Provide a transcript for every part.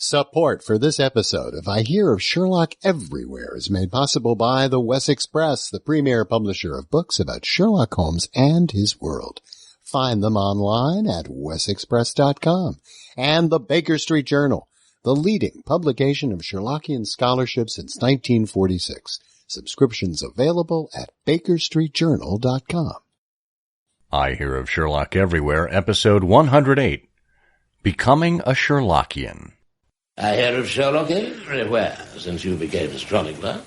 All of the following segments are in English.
Support for this episode of I Hear of Sherlock Everywhere is made possible by the Wessex Press, the premier publisher of books about Sherlock Holmes and his world. Find them online at wessexpress.com. And the Baker Street Journal, the leading publication of Sherlockian scholarship since 1946. Subscriptions available at bakerstreetjournal.com. I Hear of Sherlock Everywhere, episode 108, Becoming a Sherlockian. I hear of Sherlock everywhere since you became a chronicler.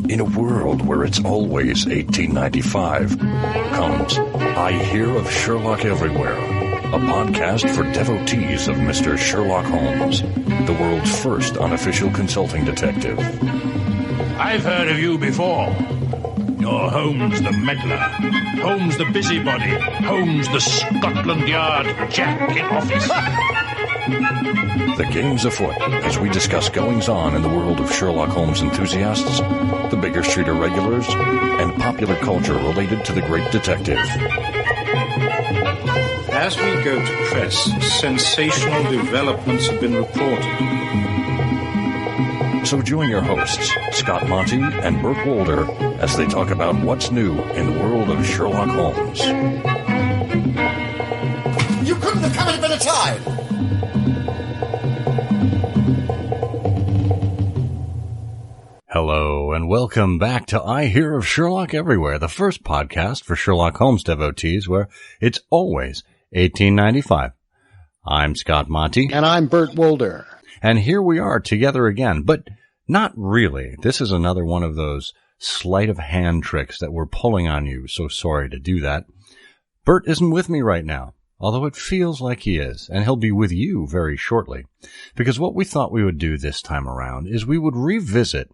In a world where it's always 1895, comes I Hear of Sherlock Everywhere, a podcast for devotees of Mr. Sherlock Holmes, the world's first unofficial consulting detective. I've heard of you before. You're Holmes the meddler, Holmes the busybody, Holmes the Scotland Yard Jack in office. The game's afoot as we discuss goings-on in the world of Sherlock Holmes enthusiasts, the Baker Street irregulars, and popular culture related to the great detective. As we go to press, sensational developments have been reported. So join your hosts, Scott Monty and Burt Wolder, as they talk about what's new in the world of Sherlock Holmes. You couldn't have come at a better time! Hello, and welcome back to I Hear of Sherlock Everywhere, the first podcast for Sherlock Holmes devotees where it's always 1895. I'm Scott Monty. And I'm Burt Wolder. And here we are together again, but not really. This is another one of those sleight of hand tricks that we're pulling on you. So sorry to do that. Burt isn't with me right now, although it feels like he is, and he'll be with you very shortly. Because what we thought we would do this time around is we would revisit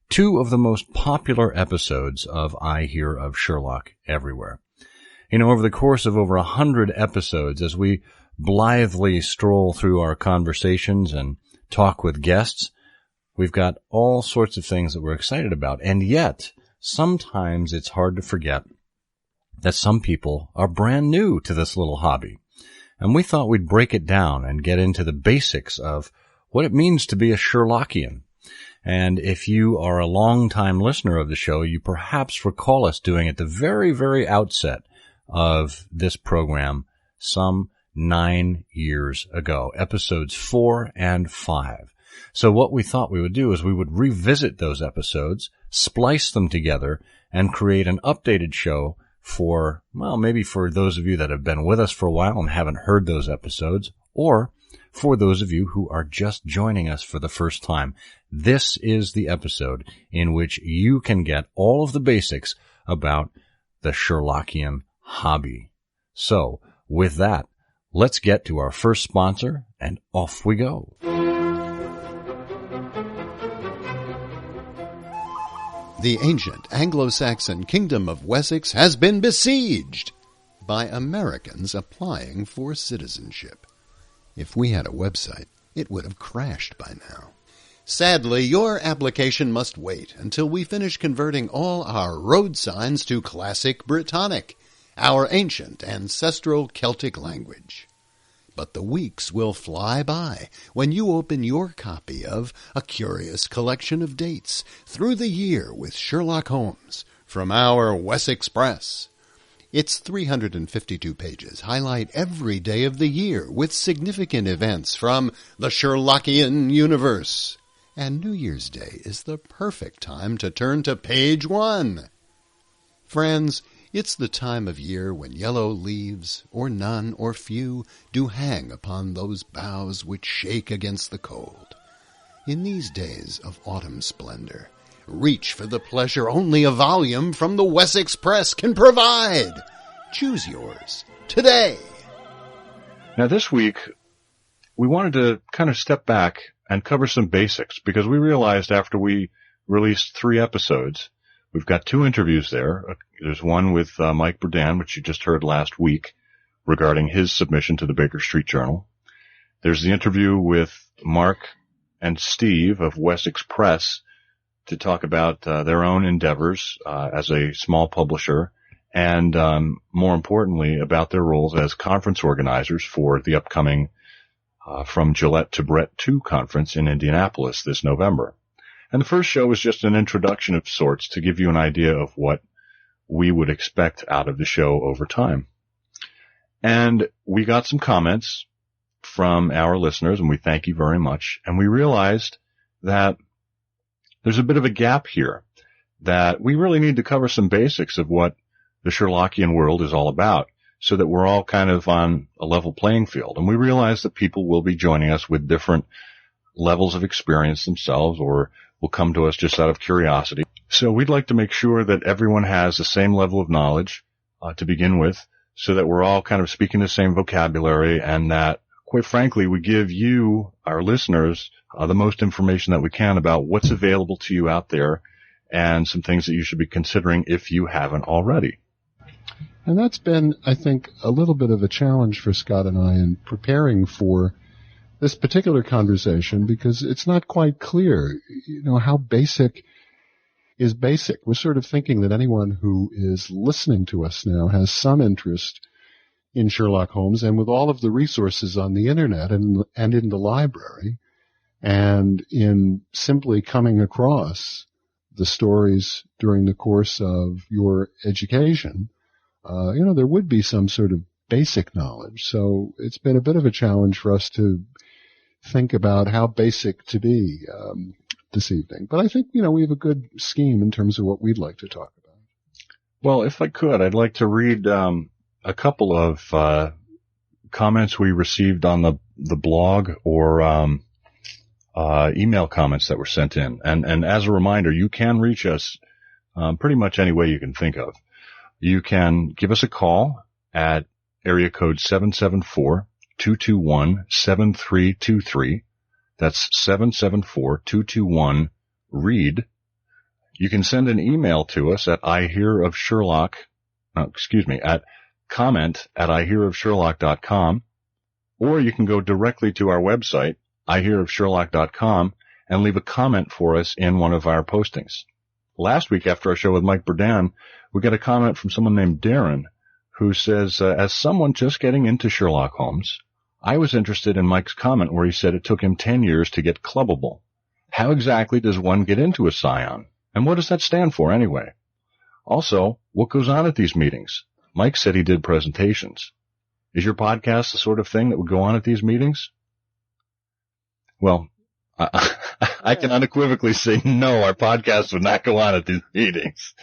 two of the most popular episodes of I Hear of Sherlock Everywhere. You know, over the course of over 100 episodes, as we blithely stroll through our conversations and talk with guests, we've got all sorts of things that we're excited about. And yet, sometimes it's hard to forget that some people are brand new to this little hobby. And we thought we'd break it down and get into the basics of what it means to be a Sherlockian. And if you are a long-time listener of the show, you perhaps recall us doing at the very, very outset of this program some 9 years ago, episodes 4 and 5. So what we thought we would do is we would revisit those episodes, splice them together, and create an updated show for, well, maybe for those of you that have been with us for a while and haven't heard those episodes, or for those of you who are just joining us for the first time. This is the episode in which you can get all of the basics about the Sherlockian hobby. So, with that, let's get to our first sponsor, and off we go. The ancient Anglo-Saxon kingdom of Wessex has been besieged by Americans applying for citizenship. If we had a website, it would have crashed by now. Sadly, your application must wait until we finish converting all our road signs to Classic Britannic, our ancient ancestral Celtic language. But the weeks will fly by when you open your copy of A Curious Collection of Dates Through the Year with Sherlock Holmes from our Wessex Press. Its 352 pages highlight every day of the year with significant events from the Sherlockian universe. And New Year's Day is the perfect time to turn to page 1. Friends, it's the time of year when yellow leaves, or none or few, do hang upon those boughs which shake against the cold. In these days of autumn splendor, reach for the pleasure only a volume from the Wessex Press can provide. Choose yours today. Now this week, we wanted to kind of step back and cover some basics because we realized after we released 3 episodes, we've got 2 interviews there. There's one with Mike Burdan, which you just heard last week, regarding his submission to the Baker Street Journal. There's the interview with Mark and Steve of Wessex Press to talk about their own endeavors as a small publisher and, more importantly, about their roles as conference organizers for the upcoming from Gillette to Brett 2 conference in Indianapolis this November. And the first show was just an introduction of sorts to give you an idea of what we would expect out of the show over time. And we got some comments from our listeners, and we thank you very much. And we realized that there's a bit of a gap here, that we really need to cover some basics of what the Sherlockian world is all about, so that we're all kind of on a level playing field. And we realize that people will be joining us with different levels of experience themselves, or will come to us just out of curiosity. So we'd like to make sure that everyone has the same level of knowledge to begin with, so that we're all kind of speaking the same vocabulary, and that, quite frankly, we give you, our listeners, the most information that we can about what's available to you out there, and some things that you should be considering if you haven't already. And that's been, I think, a little bit of a challenge for Scott and I in preparing for this particular conversation, because it's not quite clear, how basic is basic. We're sort of thinking that anyone who is listening to us now has some interest in Sherlock Holmes, and with all of the resources on the internet and in the library, and in simply coming across the stories during the course of your education, there would be some sort of basic knowledge. So it's been a bit of a challenge for us to think about how basic to be this evening. But I think, we have a good scheme in terms of what we'd like to talk about. Well, if I could, I'd like to read a couple of comments we received on the blog, or email comments that were sent in. And as a reminder, you can reach us pretty much any way you can think of. You can give us a call at area code 774-221-7323. That's 774-221-READ. You can send an email to us at at comment@ihearofsherlock.com, or you can go directly to our website, ihearofsherlock.com, and leave a comment for us in one of our postings. Last week, after our show with Mike Burdan, we got a comment from someone named Darren, who says, as someone just getting into Sherlock Holmes, I was interested in Mike's comment where he said it took him 10 years to get clubbable. How exactly does one get into a Scion? And what does that stand for anyway? Also, what goes on at these meetings? Mike said he did presentations. Is your podcast the sort of thing that would go on at these meetings? Well, I can unequivocally say no, our podcast would not go on at these meetings.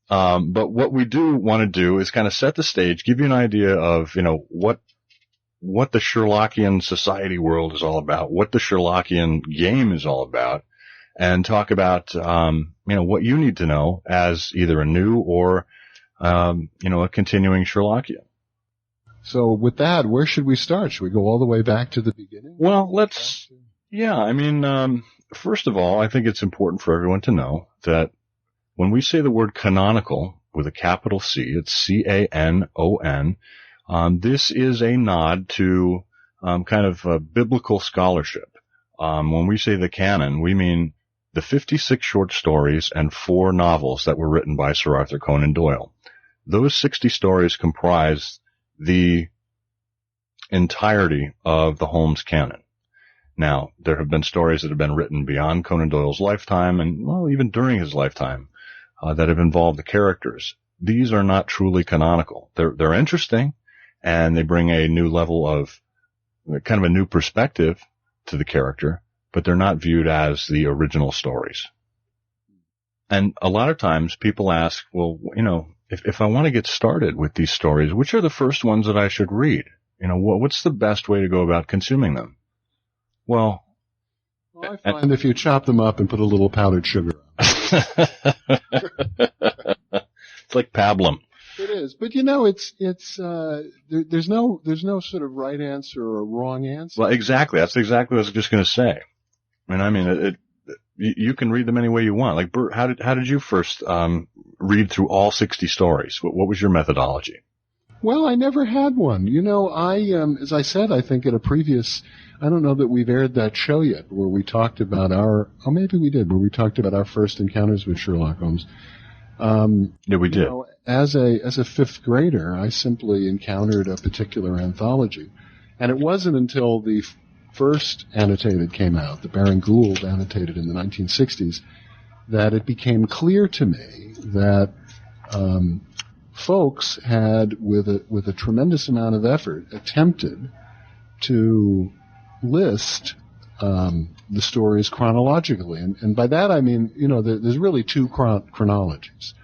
But what we do want to do is kind of set the stage, give you an idea of, what the Sherlockian society world is all about, what the Sherlockian game is all about, and talk about, what you need to know as either a new or, a continuing Sherlockian. So with that, where should we start? Should we go all the way back to the beginning? Well, first of all, I think it's important for everyone to know that when we say the word canonical with a capital C, it's C-A-N-O-N, this is a nod to kind of biblical scholarship. When we say the canon, we mean the 56 short stories and 4 novels that were written by Sir Arthur Conan Doyle. Those 60 stories comprise the entirety of the Holmes canon. Now, there have been stories that have been written beyond Conan Doyle's lifetime and, even during his lifetime, that have involved the characters. These are not truly canonical. They're interesting, and they bring a new level of, kind of a new perspective to the character, but they're not viewed as the original stories. And a lot of times people ask, well, if I want to get started with these stories, which are the first ones that I should read? What's the best way to go about consuming them? Well, I find if you chop them up and put a little powdered sugar on. It's like pablum. It is, but there's no sort of right answer or wrong answer. Well, exactly. That's exactly what I was just going to say. You can read them any way you want. Like Bert, how did you first read through all 60 stories? What was your methodology? Well, I never had one. As I said, I think in a previous, I don't know that we've aired that show yet, where we talked about where we talked about our first encounters with Sherlock Holmes. Yeah, we did. As a fifth grader, I simply encountered a particular anthology, And it wasn't until the first annotated came out, the Baring Gould annotated in the 1960s, that it became clear to me that folks had, with a tremendous amount of effort, attempted to list the stories chronologically. And by that I mean, there's really two chronologies.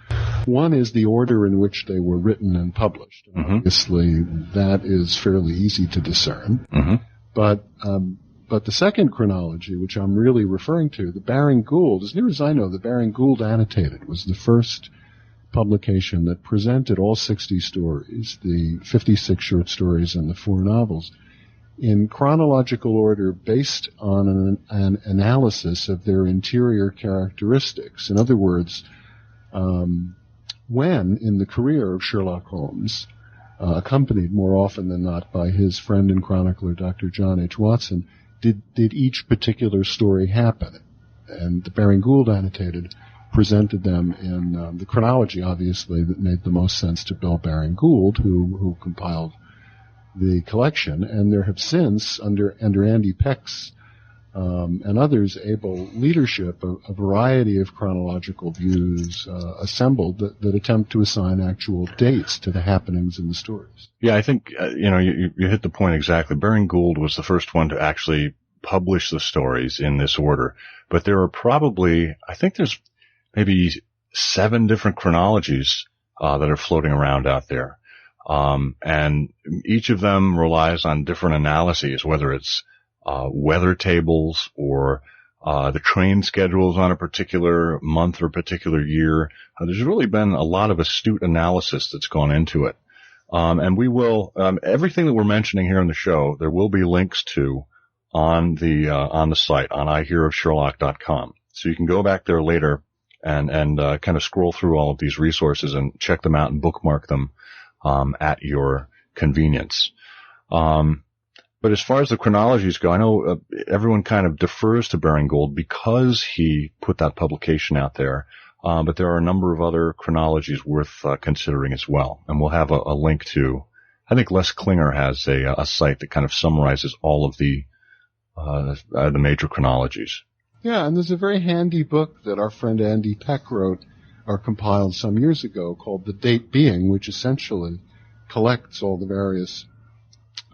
One is the order in which they were written and published. Mm-hmm. Obviously, that is fairly easy to discern. Mm-hmm. But the second chronology, which I'm really referring to, the Baring Gould, as near as I know, the Baring Gould Annotated was the first publication that presented all 60 stories, the 56 short stories and the 4 novels, in chronological order based on an analysis of their interior characteristics. In other words, when in the career of Sherlock Holmes, accompanied more often than not by his friend and chronicler Dr. John H. Watson, did each particular story happen? And the Baring Gould Annotated presented them in the chronology, obviously, that made the most sense to Bill Baring Gould, who compiled the collection. And there have since, under Andy Peck's and others' able leadership, a variety of chronological views assembled that attempt to assign actual dates to the happenings in the stories. Yeah, I think you hit the point exactly. Baring Gould was the first one to actually publish the stories in this order, but there are probably, I think there's maybe 7 different chronologies that are floating around out there, and each of them relies on different analyses, whether it's weather tables or the train schedules on a particular month or particular year. There's really been a lot of astute analysis that's gone into it. And we will, everything that we're mentioning here on the show, there will be links to on the site, on ihearofsherlock.com. So you can go back there later and kind of scroll through all of these resources and check them out and bookmark them, at your convenience. But as far as the chronologies go, I know everyone kind of defers to Baring Gould because he put that publication out there. But there are a number of other chronologies worth considering as well. And we'll have a link to, I think Les Klinger has a site that kind of summarizes all of the major chronologies. Yeah, and there's a very handy book that our friend Andy Peck wrote or compiled some years ago called The Date Being, which essentially collects all the various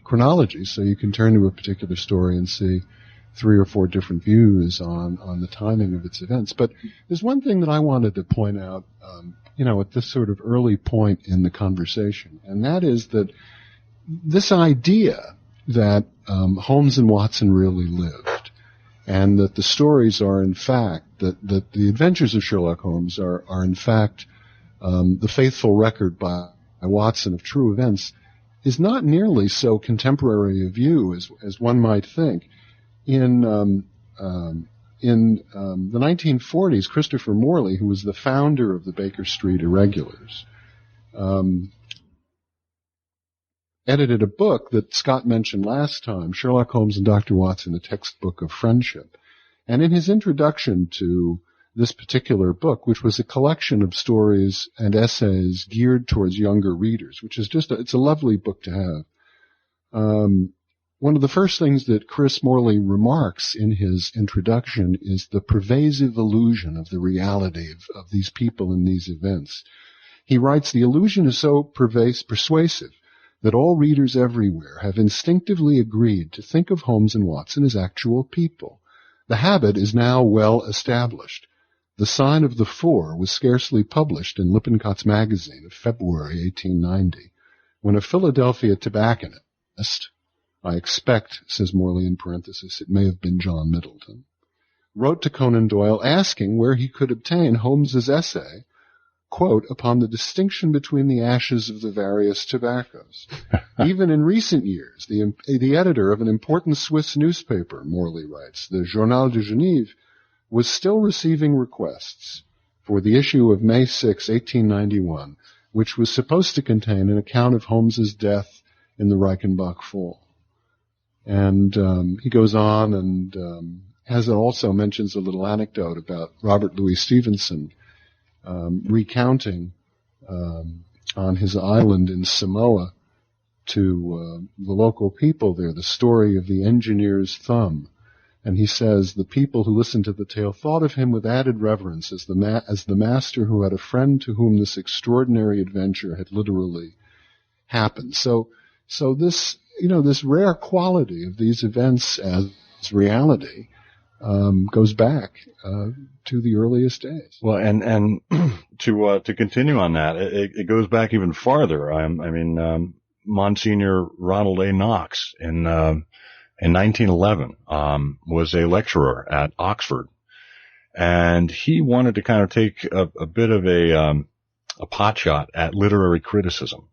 chronologies, so you can turn to a particular story and see 3 or 4 different views on the timing of its events. But there's one thing that I wanted to point out, at this sort of early point in the conversation, and that is that this idea that Holmes and Watson really lived, and that the stories are in fact, that the adventures of Sherlock Holmes are in fact the faithful record by Watson of true events, is not nearly so contemporary a view as one might think. In the 1940s, Christopher Morley, who was the founder of the Baker Street Irregulars, edited a book that Scott mentioned last time, Sherlock Holmes and Dr. Watson, a Textbook of Friendship. And in his introduction to this particular book, which was a collection of stories and essays geared towards younger readers, which is it's a lovely book to have. One of the first things that Chris Morley remarks in his introduction is the pervasive illusion of the reality of these people and these events. He writes, the illusion is so persuasive that all readers everywhere have instinctively agreed to think of Holmes and Watson as actual people. The habit is now well established. The Sign of the Four was scarcely published in Lippincott's magazine of February 1890, when a Philadelphia tobacconist, I expect, says Morley in parenthesis, it may have been John Middleton, wrote to Conan Doyle asking where he could obtain Holmes's essay, quote, upon the distinction between the ashes of the various tobaccos. Even in recent years, the editor of an important Swiss newspaper, Morley writes, the Journal de Genève, was still receiving requests for the issue of May 6, 1891, which was supposed to contain an account of Holmes's death in the Reichenbach Fall. And he goes on and also mentions a little anecdote about Robert Louis Stevenson recounting on his island in Samoa to the local people there the story of the engineer's thumb. And he says the people who listened to the tale thought of him with added reverence as the master who had a friend to whom this extraordinary adventure had literally happened. So this, this rare quality of these events as reality goes back to the earliest days. Well, and to continue on that, it goes back even farther. Monsignor Ronald A. Knox in 1911 was a lecturer at Oxford, and he wanted to kind of take a bit of a potshot at literary criticism.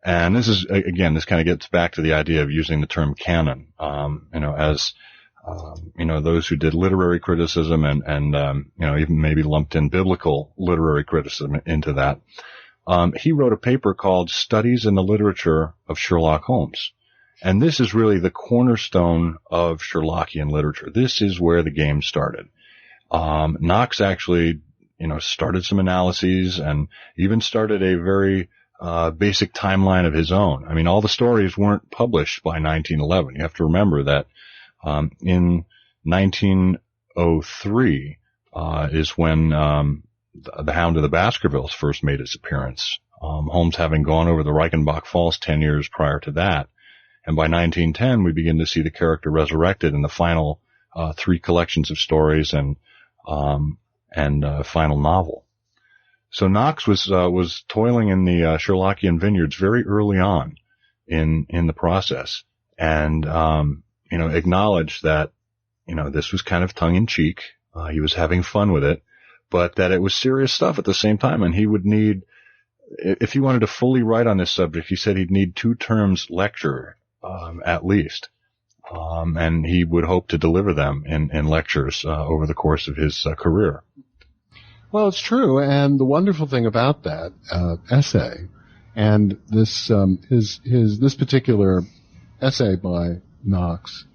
And this is, again, this kind of gets back to the idea of using the term canon, as those who did literary criticism and even maybe lumped in biblical literary criticism into that. He wrote a paper called Studies in the Literature of Sherlock Holmes. And this is really the cornerstone of Sherlockian literature. This is where the game started. Knox actually, started some analyses and even started a very basic timeline of his own. I mean, all the stories weren't published by 1911. You have to remember that in 1903 is when the Hound of the Baskervilles first made its appearance. Holmes having gone over the Reichenbach Falls 10 years prior to that. And by 1910, we begin to see the character resurrected in the final 3 collections of stories and final novel. So Knox was toiling in the Sherlockian vineyards very early on in the process, and acknowledged that this was kind of tongue in cheek. He was having fun with it, but that it was serious stuff at the same time, and he would need, if he wanted to fully write on this subject, he said he'd need 2 terms lecture. At least. And he would hope to deliver them in lectures over the course of his career. Well, it's true. And the wonderful thing about that essay and this this particular essay by Knox,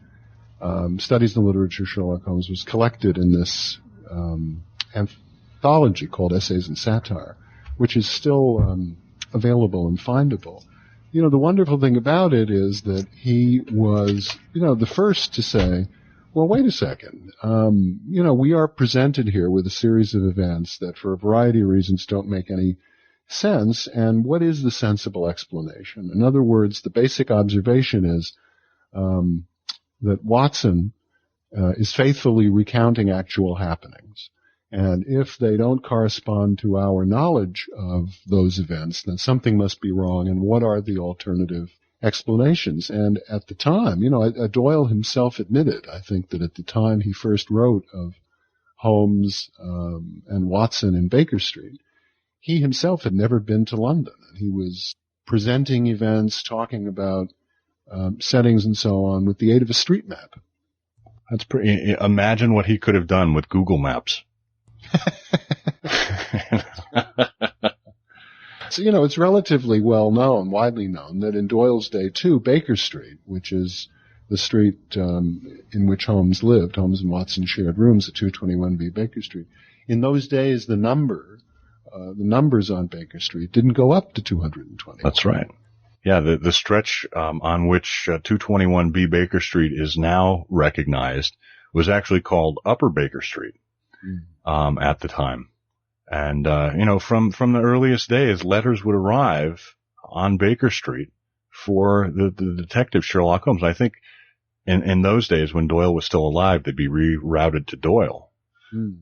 Studies in the Literature of Sherlock Holmes, was collected in this anthology called Essays in Satire, which is still available and findable. The wonderful thing about it is that he was, the first to say, well, wait a second. We are presented here with a series of events that for a variety of reasons don't make any sense. And what is the sensible explanation? In other words, the basic observation is, that Watson, is faithfully recounting actual happenings. And if they don't correspond to our knowledge of those events, then something must be wrong. And what are the alternative explanations? And at the time, Doyle himself admitted, I think, that at the time he first wrote of Holmes and Watson in Baker Street, he himself had never been to London. And he was presenting events, talking about settings and so on with the aid of a street map. That's pretty. Imagine what he could have done with Google Maps. So, it's relatively well known, widely known, that in Doyle's day, too, Baker Street, which is the street in which Holmes lived, Holmes and Watson shared rooms at 221B Baker Street. In those days, the numbers on Baker Street didn't go up to 220. That's right. Yeah, the stretch on which 221B Baker Street is now recognized was actually called Upper Baker Street. At the time. And, from the earliest days, letters would arrive on Baker Street for the detective Sherlock Holmes. I think in those days when Doyle was still alive, they'd be rerouted to Doyle.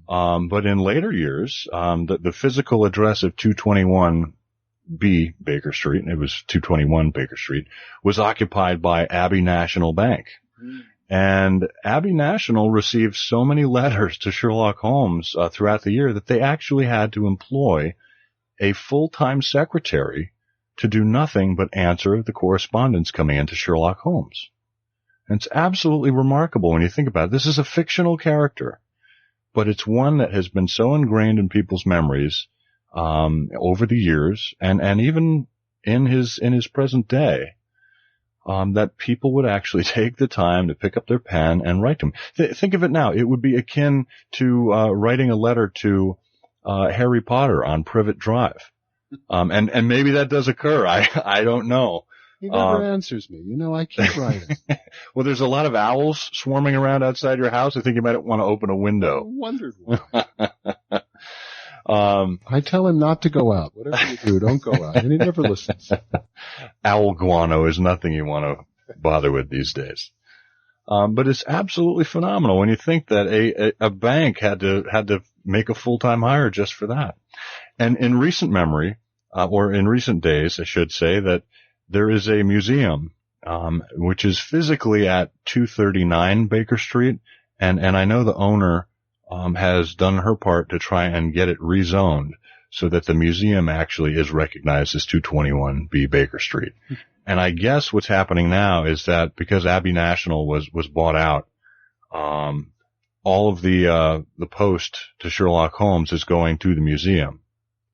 But in later years, the physical address of 221B Baker Street, and it was 221 Baker Street, was occupied by Abbey National Bank. And Abbey National received so many letters to Sherlock Holmes throughout the year that they actually had to employ a full-time secretary to do nothing but answer the correspondence coming into Sherlock Holmes. And it's absolutely remarkable when you think about it. This is a fictional character, but it's one that has been so ingrained in people's memories over the years and even in his present day. That people would actually take the time to pick up their pen and write to him. Think of it now. It would be akin to writing a letter to Harry Potter on Privet Drive. And maybe that does occur. I don't know. He never answers me. I keep writing. Well, there's a lot of owls swarming around outside your house. I think you might want to open a window. I wondered why. I tell him not to go out. Whatever you do, don't go out. And he never listens. Owl guano is nothing you want to bother with these days. But it's absolutely phenomenal when you think that a bank had to make a full-time hire just for that. And in recent memory, or in recent days, I should say, that there is a museum, which is physically at 239 Baker Street. And I know the owner, has done her part to try and get it rezoned so that the museum actually is recognized as 221B Baker Street. And I guess what's happening now is that because Abbey National was bought out, all of the post to Sherlock Holmes is going to the museum.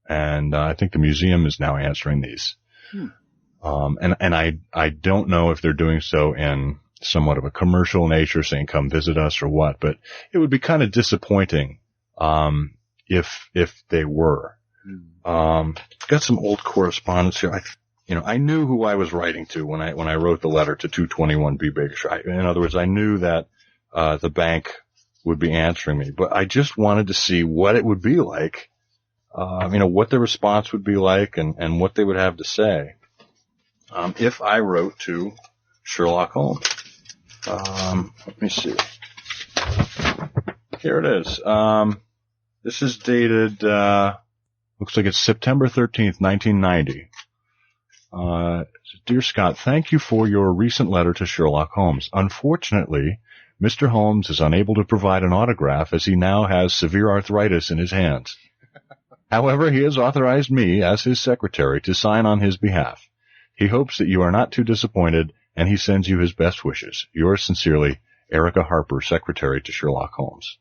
And I think the museum is now answering these. And I don't know if they're doing so in somewhat of a commercial nature, saying come visit us or what, but it would be kind of disappointing if they were. Got some old correspondence here. I knew who I was writing to when I wrote the letter to 221B Baker Street. In other words, I knew that the bank would be answering me, but I just wanted to see what it would be like, what the response would be like and what they would have to say if I wrote to Sherlock Holmes. Let me see. Here it is. This is dated, looks like it's September 13th, 1990. Dear Scott, thank you for your recent letter to Sherlock Holmes. Unfortunately, Mr. Holmes is unable to provide an autograph as he now has severe arthritis in his hands. However, he has authorized me as his secretary to sign on his behalf. He hopes that you are not too disappointed, and he sends you his best wishes. Yours sincerely, Erica Harper, Secretary to Sherlock Holmes.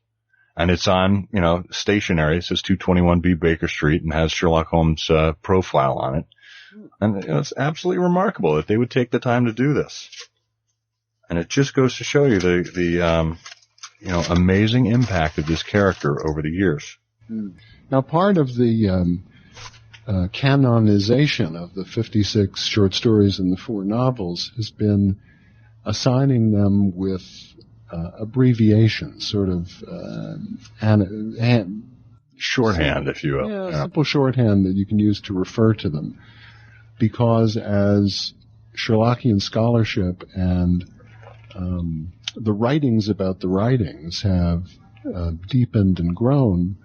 And it's on, stationery. It says 221B Baker Street and has Sherlock Holmes' profile on it. And it's absolutely remarkable that they would take the time to do this. And it just goes to show you the amazing impact of this character over the years. Now, part of the canonization of the 56 short stories and the 4 novels has been assigning them with abbreviations, sort of shorthand, if you will. Yeah, simple shorthand that you can use to refer to them. Because as Sherlockian scholarship and the writings about the writings have deepened and grown,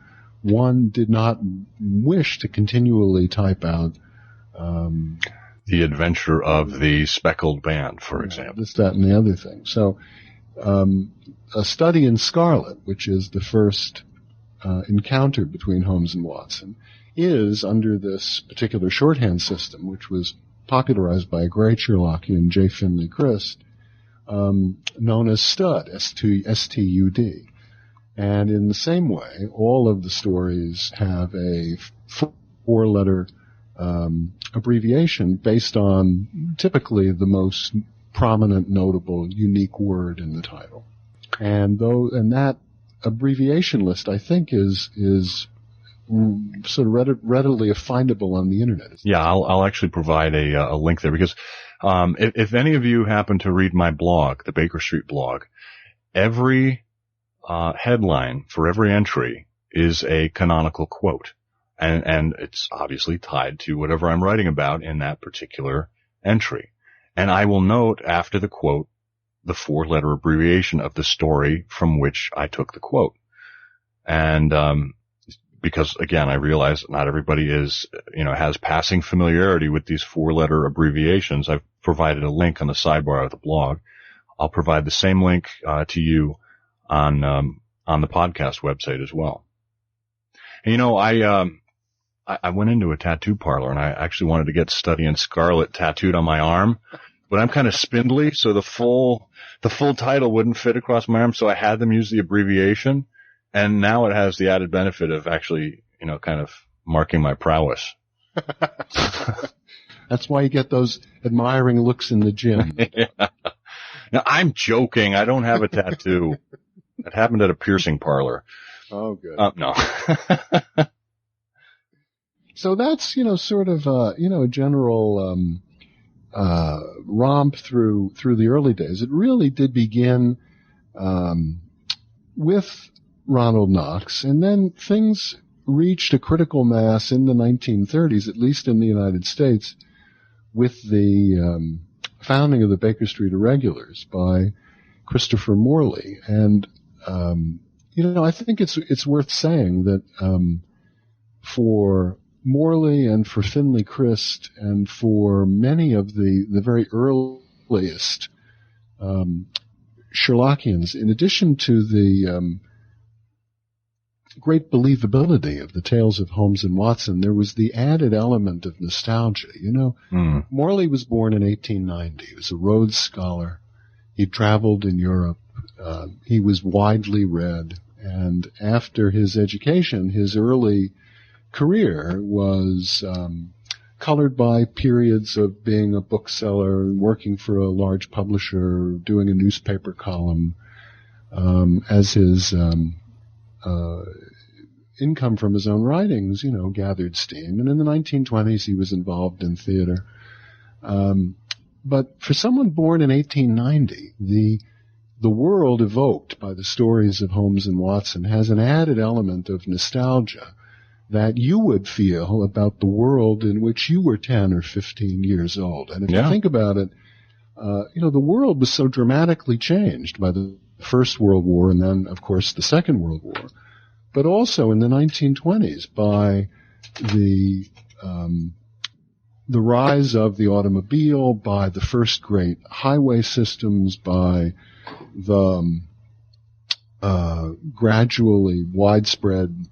one did not wish to continually type out the adventure of the speckled band, for example. This, that, and the other thing. So a study in Scarlet, which is the first encounter between Holmes and Watson, is under this particular shorthand system, which was popularized by a great Sherlockian, J. Finley Christ, known as STUD, S-T-U-D. And in the same way, all of the stories have a 4-letter abbreviation based on typically the most prominent, notable, unique word in the title. And that abbreviation list, I think, is sort of readily findable on the internet. Yeah, I'll actually provide a link there because if any of you happen to read my blog, the Baker Street blog, every headline for every entry is a canonical quote. And it's obviously tied to whatever I'm writing about in that particular entry. And I will note after the quote the 4-letter abbreviation of the story from which I took the quote. And because again, I realize not everybody has passing familiarity with these 4-letter abbreviations. I've provided a link on the sidebar of the blog. I'll provide the same link to you on the podcast website as well. And, I went into a tattoo parlor and I actually wanted to get Study in Scarlet tattooed on my arm, but I'm kind of spindly, so the full title wouldn't fit across my arm, so I had them use the abbreviation, and now it has the added benefit of actually, kind of marking my prowess. That's why you get those admiring looks in the gym. Yeah. Now, I'm joking. I don't have a tattoo. It happened at a piercing parlor. Oh, good. No. So that's, sort of, a general romp through the early days. It really did begin with Ronald Knox, and then things reached a critical mass in the 1930s, at least in the United States, with the founding of the Baker Street Irregulars by Christopher Morley. And I think it's worth saying that for Morley and for Finley Christ and for many of the very earliest Sherlockians, in addition to the great believability of the tales of Holmes and Watson, there was the added element of nostalgia. Morley was born in 1890. He was a Rhodes Scholar. He traveled in Europe. He was widely read. And after his education, his early career was colored by periods of being a bookseller, working for a large publisher, doing a newspaper column, as his income from his own writings, gathered steam. And in the 1920s, he was involved in theater. But for someone born in 1890, the world evoked by the stories of Holmes and Watson has an added element of nostalgia that you would feel about the world in which you were 10 or 15 years old. And if you think about it, the world was so dramatically changed by the First World War and then, of course, the Second World War, but also in the 1920s by the rise of the automobile, by the first great highway systems, by the gradually widespread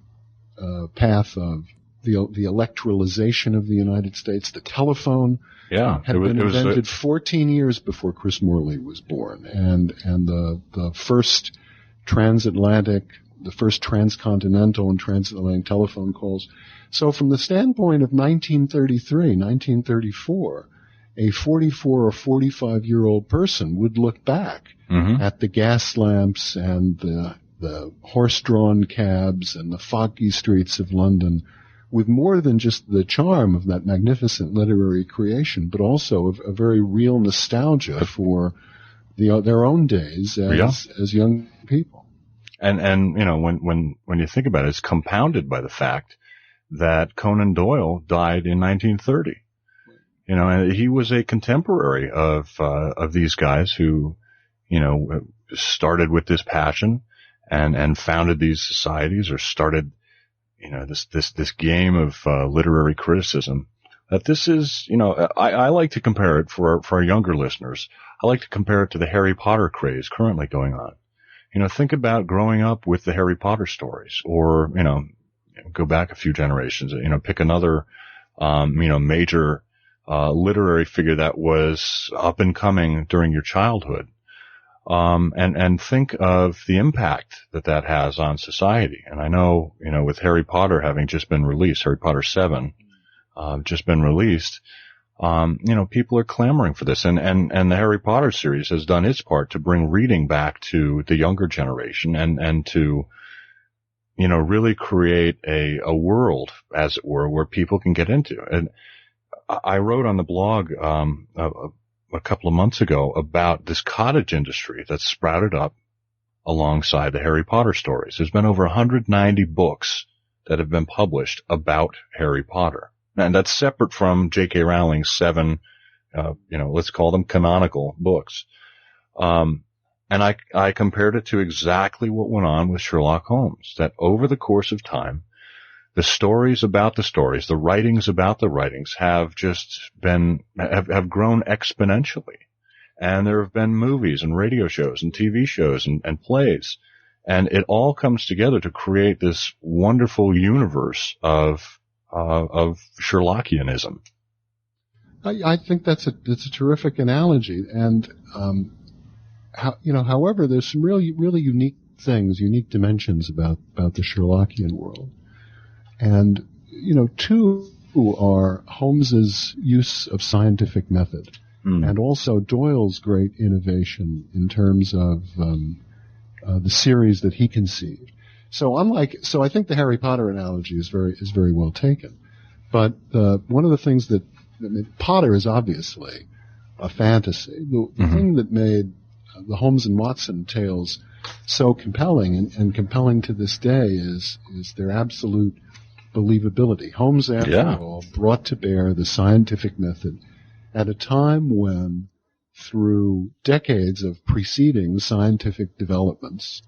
path of the electoralization of the United States. The telephone had been invented 14 years before Chris Morley was born, and the first transatlantic, the first transcontinental and transatlantic telephone calls. So from the standpoint of 1933, 1934, a 44 or 45-year-old person would look back at the gas lamps and the horse-drawn cabs and the foggy streets of London with more than just the charm of that magnificent literary creation, but also a very real nostalgia for their own days as young people. And when you think about it, it's compounded by the fact that Conan Doyle died in 1930. And he was a contemporary of these guys who, started with this passion and founded these societies, or started, this game of literary criticism. That this is, I like to compare it for our younger listeners. I like to compare it to the Harry Potter craze currently going on. Think about growing up with the Harry Potter stories, or, go back a few generations, pick another, major, literary figure that was up and coming during your childhood. And think of the impact that has on society. And I know, with Harry Potter having just been released, Harry Potter 7, just been released, people are clamoring for this. And the Harry Potter series has done its part to bring reading back to the younger generation and to, really create a world, as it were, where people can get into. And I wrote on the blog, a couple of months ago about this cottage industry that's sprouted up alongside the Harry Potter stories. There's been over 190 books that have been published about Harry Potter. And that's separate from J.K. Rowling's 7, let's call them canonical books. And I compared it to exactly what went on with Sherlock Holmes, that over the course of time, the stories about the stories, the writings about the writings have grown exponentially. And there have been movies and radio shows and TV shows and plays. And it all comes together to create this wonderful universe of Sherlockianism. I think that's a terrific analogy. And, however, there's some really unique things, unique dimensions about the Sherlockian world. And, two are Holmes's use of scientific method and also Doyle's great innovation in terms of the series that he conceived. So I think the Harry Potter analogy is very well taken. But one of the things that Potter is obviously a fantasy. The thing that made the Holmes and Watson tales so compelling and compelling to this day is their absolute believability. Holmes, after all, brought to bear the scientific method at a time when, through decades of preceding scientific developments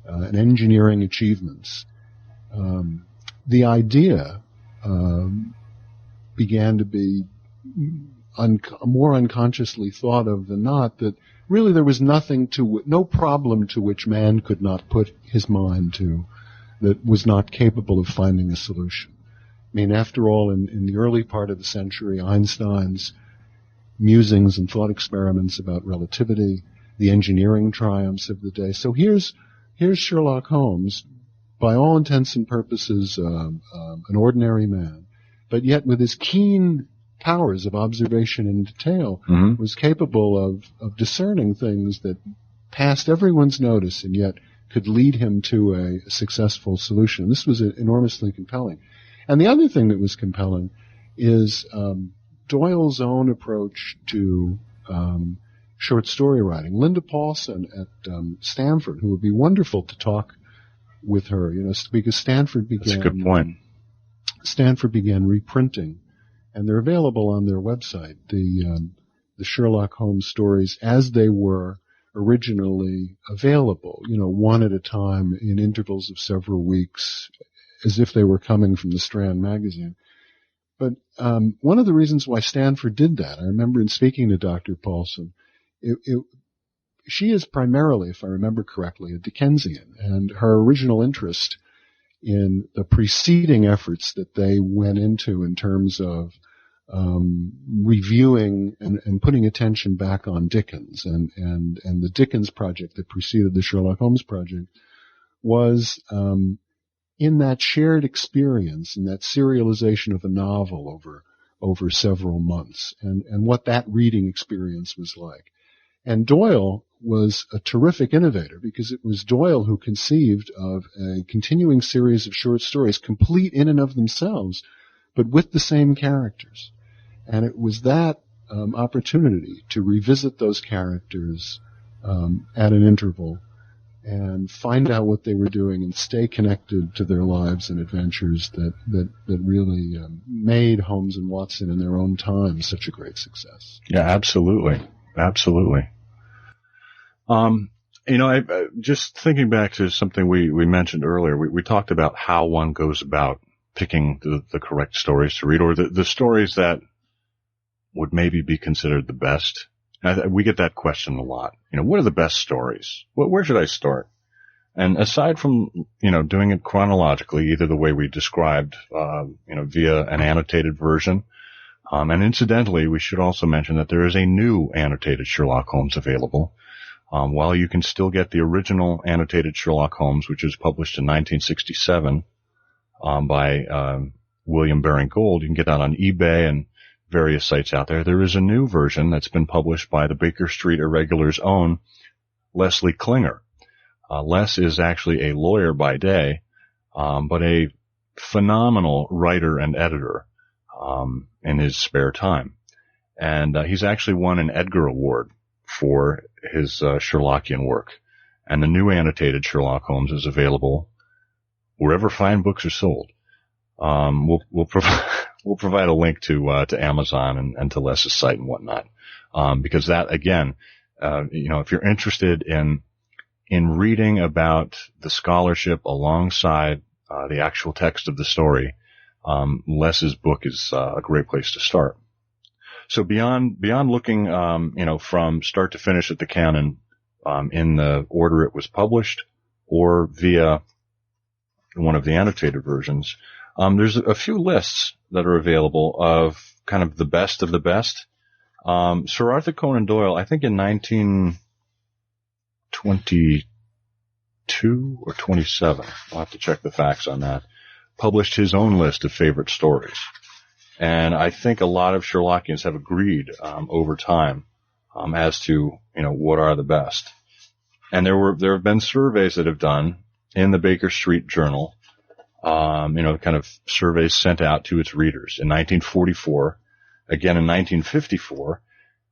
and engineering achievements, the idea began to be more unconsciously thought of than not, that really there was no problem to which man could not put his mind to that was not capable of finding a solution. I mean, after all, in the early part of the century, Einstein's musings and thought experiments about relativity, the engineering triumphs of the day. So here's Sherlock Holmes, by all intents and purposes, an ordinary man, but yet with his keen powers of observation and detail, was capable of discerning things that passed everyone's notice and yet could lead him to a successful solution. This was enormously compelling. And the other thing that was compelling is Doyle's own approach to short story writing. Linda Paulson at Stanford, who would be wonderful to talk with her, because Stanford began. That's a good point. Stanford began reprinting, and they're available on their website, the Sherlock Holmes stories as they were originally available, one at a time in intervals of several weeks, as if they were coming from the Strand magazine. But one of the reasons why Stanford did that, I remember in speaking to Dr. Paulson, she is primarily, if I remember correctly, a Dickensian, and her original interest in the preceding efforts that they went into in terms of reviewing and putting attention back on Dickens and the Dickens project that preceded the Sherlock Holmes project was in that shared experience, in that serialization of a novel over several months, and what that reading experience was like. And Doyle was a terrific innovator, because it was Doyle who conceived of a continuing series of short stories, complete in and of themselves, but with the same characters. And it was that opportunity to revisit those characters at an interval and find out what they were doing and stay connected to their lives and adventures that really made Holmes and Watson in their own time such a great success. Yeah, absolutely. Absolutely. I just thinking back to something we mentioned earlier, we talked about how one goes about picking the correct stories to read, or the stories that would maybe be considered the best. We get that question a lot. What are the best stories? Where should I start? And aside from, doing it chronologically, either the way we described, via an annotated version, and incidentally, we should also mention that there is a new annotated Sherlock Holmes available. While you can still get the original annotated Sherlock Holmes, which was published in 1967 by William Baring Gould, you can get that on eBay and various sites out there. There is a new version that's been published by the Baker Street Irregulars' own Leslie Klinger. Les is actually a lawyer by day, but a phenomenal writer and editor in his spare time. And he's actually won an Edgar Award for his Sherlockian work. And the new annotated Sherlock Holmes is available wherever fine books are sold. We'll provide a link to Amazon and to Les's site and whatnot. Because that, again, if you're interested in reading about the scholarship alongside the actual text of the story, Les's book is a great place to start. So beyond looking, from start to finish at the canon, in the order it was published, or via one of the annotated versions, there's a few lists that are available of kind of the best of the best. Sir Arthur Conan Doyle, I think in 1922 or 27, I'll have to check the facts on that, published his own list of favorite stories. And I think a lot of Sherlockians have agreed over time as to what are the best. And there have been surveys that have done in the Baker Street Journal, kind of surveys sent out to its readers in 1944, again in 1954,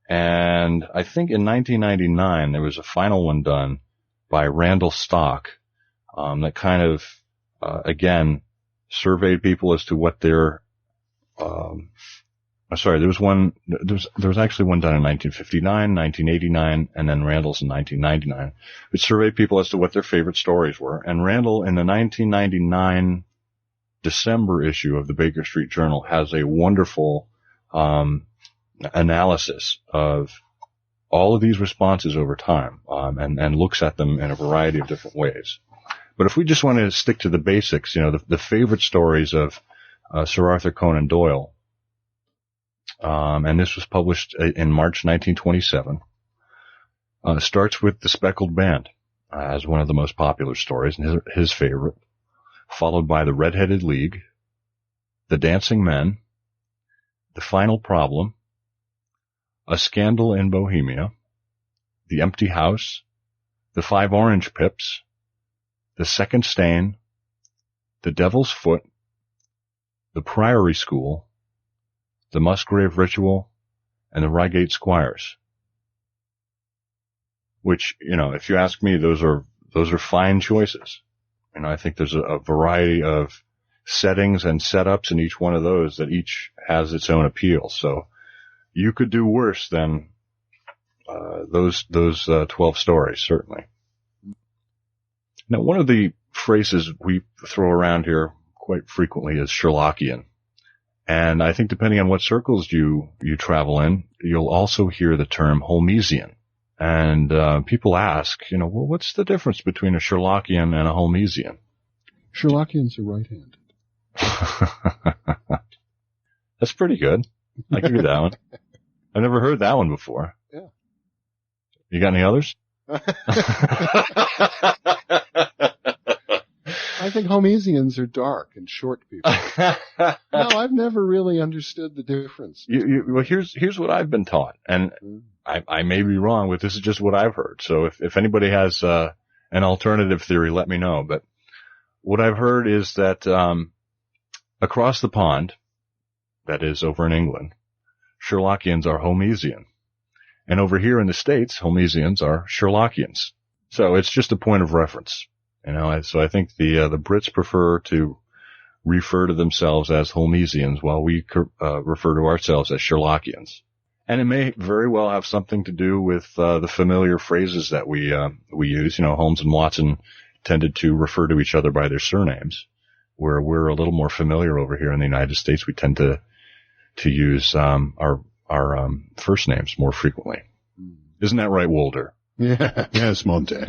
And I think in 1999 there was a final one done by Randall Stock that kind of again surveyed people as to what their there was actually one done in 1959, 1989, and then Randall's in 1999. It surveyed people as to what their favorite stories were. And Randall, in the 1999 December issue of the Baker Street Journal, has a wonderful analysis of all of these responses over time, and looks at them in a variety of different ways. But if we just want to stick to the basics, the favorite stories of Sir Arthur Conan Doyle, and this was published in March 1927, starts with The Speckled Band as one of the most popular stories, and his favorite, followed by The Red-Headed League, The Dancing Men, The Final Problem, A Scandal in Bohemia, The Empty House, The Five Orange Pips, The Second Stain, The Devil's Foot, The Priory School, The Musgrave Ritual, and The Reigate Squires. Which, if you ask me, those are fine choices. I think there's a variety of settings and setups in each one of those that each has its own appeal. So you could do worse than those 12 stories, certainly. Now, one of the phrases we throw around here quite frequently is Sherlockian. And I think depending on what circles you travel in, you'll also hear the term Holmesian. And people ask, well, what's the difference between a Sherlockian and a Holmesian? Sherlockians are right-handed. That's pretty good. I give you that one. I've never heard that one before. Yeah. You got any others? I think Holmesians are dark and short people. No, I've never really understood the difference. Well, here's what I've been taught, and I may be wrong, but this is just what I've heard. So if anybody has an alternative theory, let me know. But what I've heard is that across the pond, that is over in England, Sherlockians are Holmesian, and over here in the States, Holmesians are Sherlockians. So it's just a point of reference. So I think the Brits prefer to refer to themselves as Holmesians while we refer to ourselves as Sherlockians. And it may very well have something to do with the familiar phrases that we use. Holmes and Watson tended to refer to each other by their surnames, where we're a little more familiar over here in the United States. We tend to use our first names more frequently. Isn't that right, Wolder? Yeah, yes, Monte.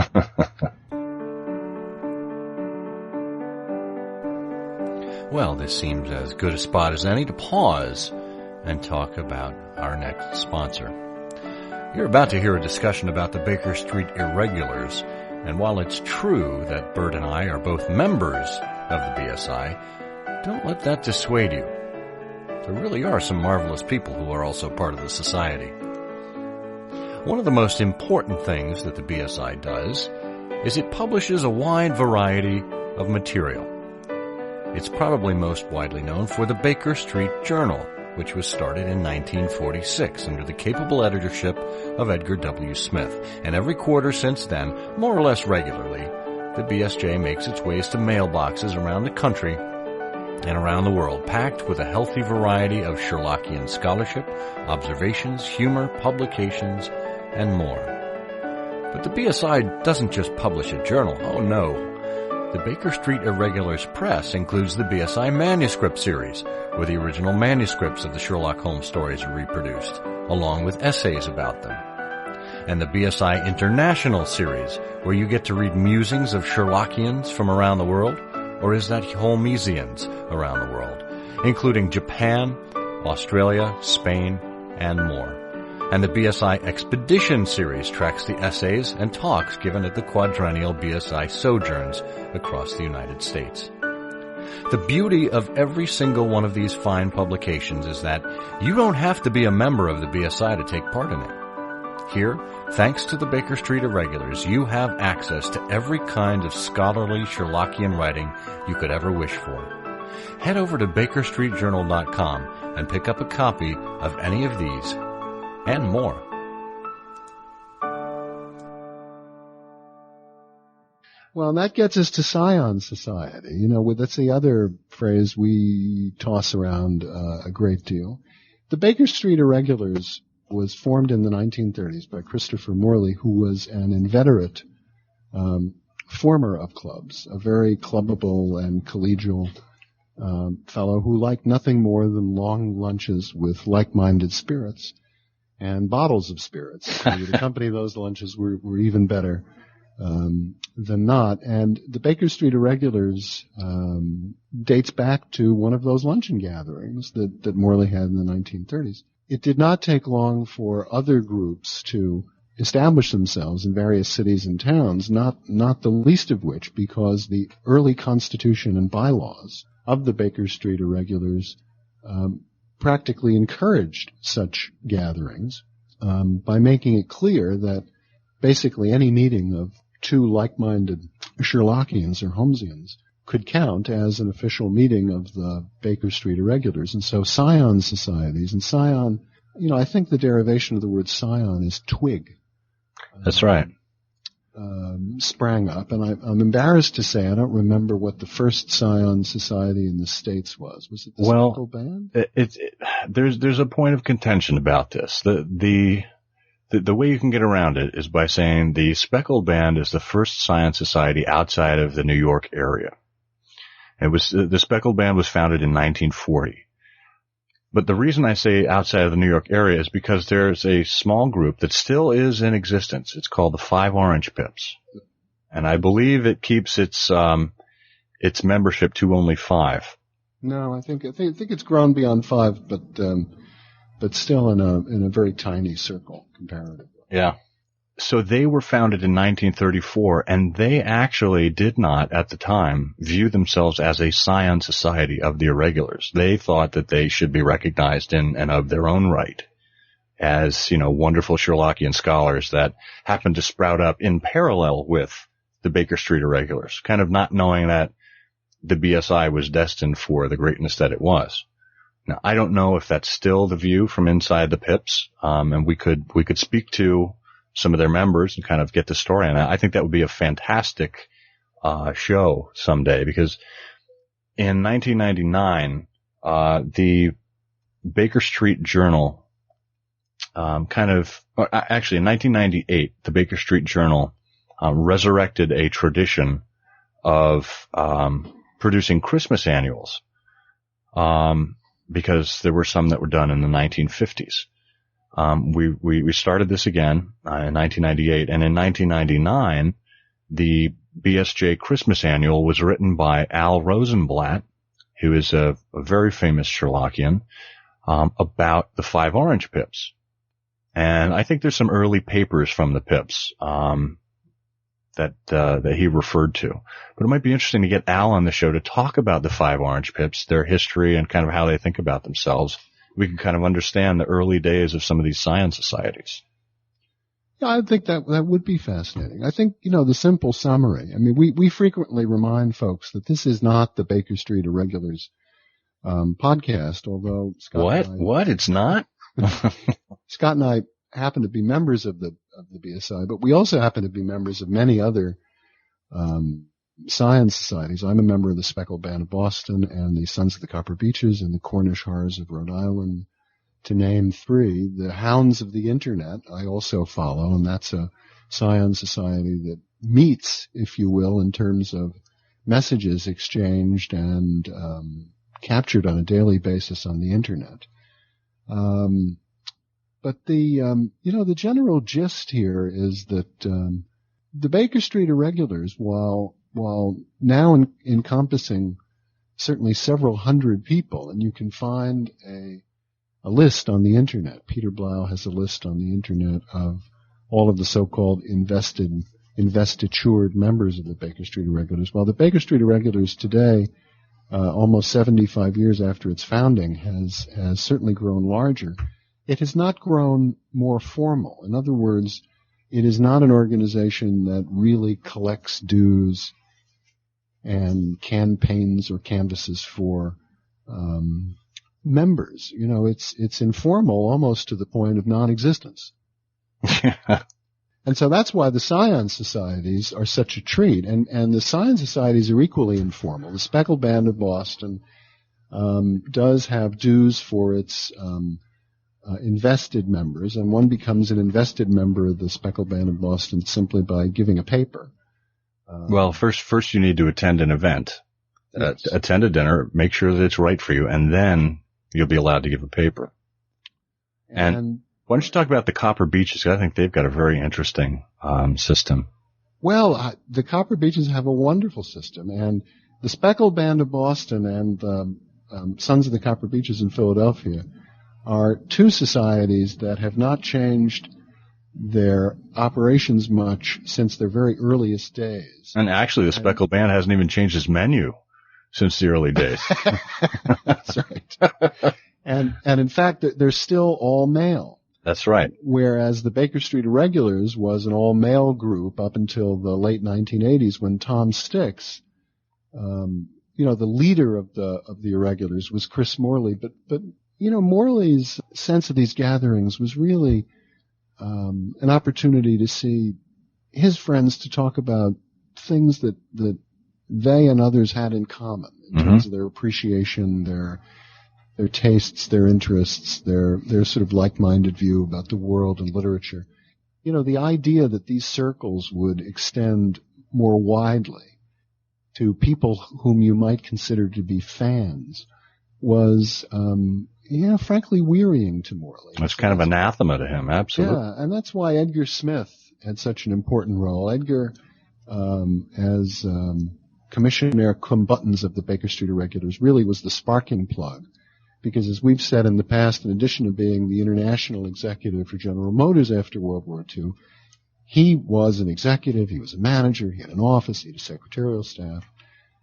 Well, this seems as good a spot as any to pause and talk about our next sponsor. You're about to hear a discussion about the Baker Street Irregulars, and while it's true that Bert and I are both members of the BSI, don't let that dissuade you. There really are some marvelous people who are also part of the society. One of the most important things that the BSI does is it publishes a wide variety of material. It's probably most widely known for the Baker Street Journal, which was started in 1946 under the capable editorship of Edgar W. Smith. And every quarter since then, more or less regularly, the BSJ makes its ways to mailboxes around the country and around the world, packed with a healthy variety of Sherlockian scholarship, observations, humor, publications, and more. But the BSI doesn't just publish a journal. Oh no. The Baker Street Irregulars Press includes the BSI Manuscript Series, where the original manuscripts of the Sherlock Holmes stories are reproduced, along with essays about them. And the BSI International Series, where you get to read musings of Sherlockians from around the world, or is that Holmesians around the world, including Japan, Australia, Spain, and more. And the BSI Expedition Series tracks the essays and talks given at the quadrennial BSI sojourns across the United States. The beauty of every single one of these fine publications is that you don't have to be a member of the BSI to take part in it. Here, thanks to the Baker Street Irregulars, you have access to every kind of scholarly Sherlockian writing you could ever wish for. Head over to BakerStreetJournal.com and pick up a copy of any of these and more. Well, that gets us to Scion society. You know, that's the other phrase we toss around a great deal. The Baker Street Irregulars was formed in the 1930s by Christopher Morley, who was an inveterate former of clubs, a very clubbable and collegial fellow who liked nothing more than long lunches with like-minded spirits and bottles of spirits. Who would accompany those lunches were even better than not. And the Baker Street Irregulars dates back to one of those luncheon gatherings that Morley had in the 1930s. It did not take long for other groups to establish themselves in various cities and towns, not the least of which because the early constitution and bylaws of the Baker Street Irregulars practically encouraged such gatherings by making it clear that basically any meeting of two like-minded Sherlockians or Holmesians could count as an official meeting of the Baker Street Irregulars. And so Scion societies, and Scion, you know, I think the derivation of the word Scion is twig. That's right. Sprang up, and I'm embarrassed to say I don't remember what the first Scion society in the States was. Was it the Speckled Band? There's a point of contention about this. The way you can get around it is by saying the Speckled Band is the first Scion society outside of the New York area. The Speckled Band was founded in 1940. But the reason I say outside of the New York area is because there's a small group that still is in existence. It's called the Five Orange Pips. And I believe it keeps its membership to only 5. No, I think it's grown beyond 5, but still in a very tiny circle comparatively. Yeah. So they were founded in 1934, and they actually did not, at the time, view themselves as a Scion society of the Irregulars. They thought that they should be recognized in and of their own right as, you know, wonderful Sherlockian scholars that happened to sprout up in parallel with the Baker Street Irregulars, kind of not knowing that the BSI was destined for the greatness that it was. Now, I don't know if that's still the view from inside the Pips, and we could speak to some of their members and kind of get the story. And I think that would be a fantastic show someday, because in 1999, the Baker Street Journal actually in 1998, the Baker Street Journal resurrected a tradition of producing Christmas annuals, because there were some that were done in the 1950s. We started this again in 1998, and in 1999, the BSJ Christmas Annual was written by Al Rosenblatt, who is a very famous Sherlockian, about the Five Orange Pips. And I think there's some early papers from the Pips that he referred to. But it might be interesting to get Al on the show to talk about the Five Orange Pips, their history, and kind of how they think about themselves. We can kind of understand the early days of some of these Scion societies. Yeah, I think that would be fascinating. I think, you know, the simple summary, I mean, we frequently remind folks that this is not the Baker Street Irregulars podcast, although Scott What? It's not? Scott and I happen to be members of the BSI, but we also happen to be members of many other Scion societies. I'm a member of the Speckled Band of Boston and the Sons of the Copper Beeches and the Cornish Hares of Rhode Island, to name 3. The Hounds of the Internet I also follow, and that's a Scion society that meets, if you will, in terms of messages exchanged and captured on a daily basis on the Internet. But the general gist here is that the Baker Street Irregulars, while now encompassing certainly several hundred people, and you can find a list on the Internet. Peter Blau has a list on the Internet of all of the so-called investitured members of the Baker Street Irregulars. While the Baker Street Irregulars today, almost 75 years after its founding, has certainly grown larger, it has not grown more formal. In other words, it is not an organization that really collects dues and campaigns or canvasses for members. You know, it's informal almost to the point of non-existence. And so that's why the Scion societies are such a treat. And the Scion societies are equally informal. The Speckled Band of Boston does have dues for its invested members, and one becomes an invested member of the Speckled Band of Boston simply by giving a paper. Well, first you need to attend an event, yes. Attend a dinner, make sure that it's right for you, and then you'll be allowed to give a paper. And why don't you talk about the Copper Beeches? I think they've got a very interesting system. Well, the Copper Beeches have a wonderful system, and the Speckled Band of Boston and Sons of the Copper Beeches in Philadelphia are two societies that have not changed their operations much since their very earliest days. And actually, the Speckled Band hasn't even changed its menu since the early days. That's right. And in fact, they're still all male. That's right. Whereas the Baker Street Irregulars was an all-male group up until the late 1980s when Tom Sticks, the leader of the Irregulars was Chris Morley. But Morley's sense of these gatherings was really an opportunity to see his friends to talk about things that they and others had in common in terms of their appreciation, their tastes, their interests, their sort of like-minded view about the world and literature. The idea that these circles would extend more widely to people whom you might consider to be fans was, frankly wearying to Morley. It's kind of anathema to him, absolutely. Yeah, and that's why Edgar Smith had such an important role. Edgar, as commissioner cum buttons of the Baker Street Irregulars, really was the sparking plug. Because as we've said in the past, in addition to being the international executive for General Motors after World War II, he was an executive, he was a manager, he had an office, he had a secretarial staff.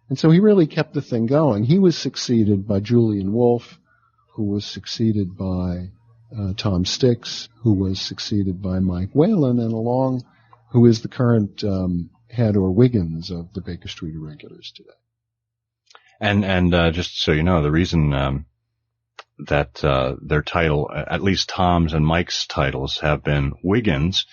And so he really kept the thing going. He was succeeded by Julian Wolfe, who was succeeded by Tom Sticks, who was succeeded by Mike Whalen, and who is the current head or Wiggins of the Baker Street Irregulars today. And just so you know, the reason that their title, at least Tom's and Mike's titles, have been Wiggins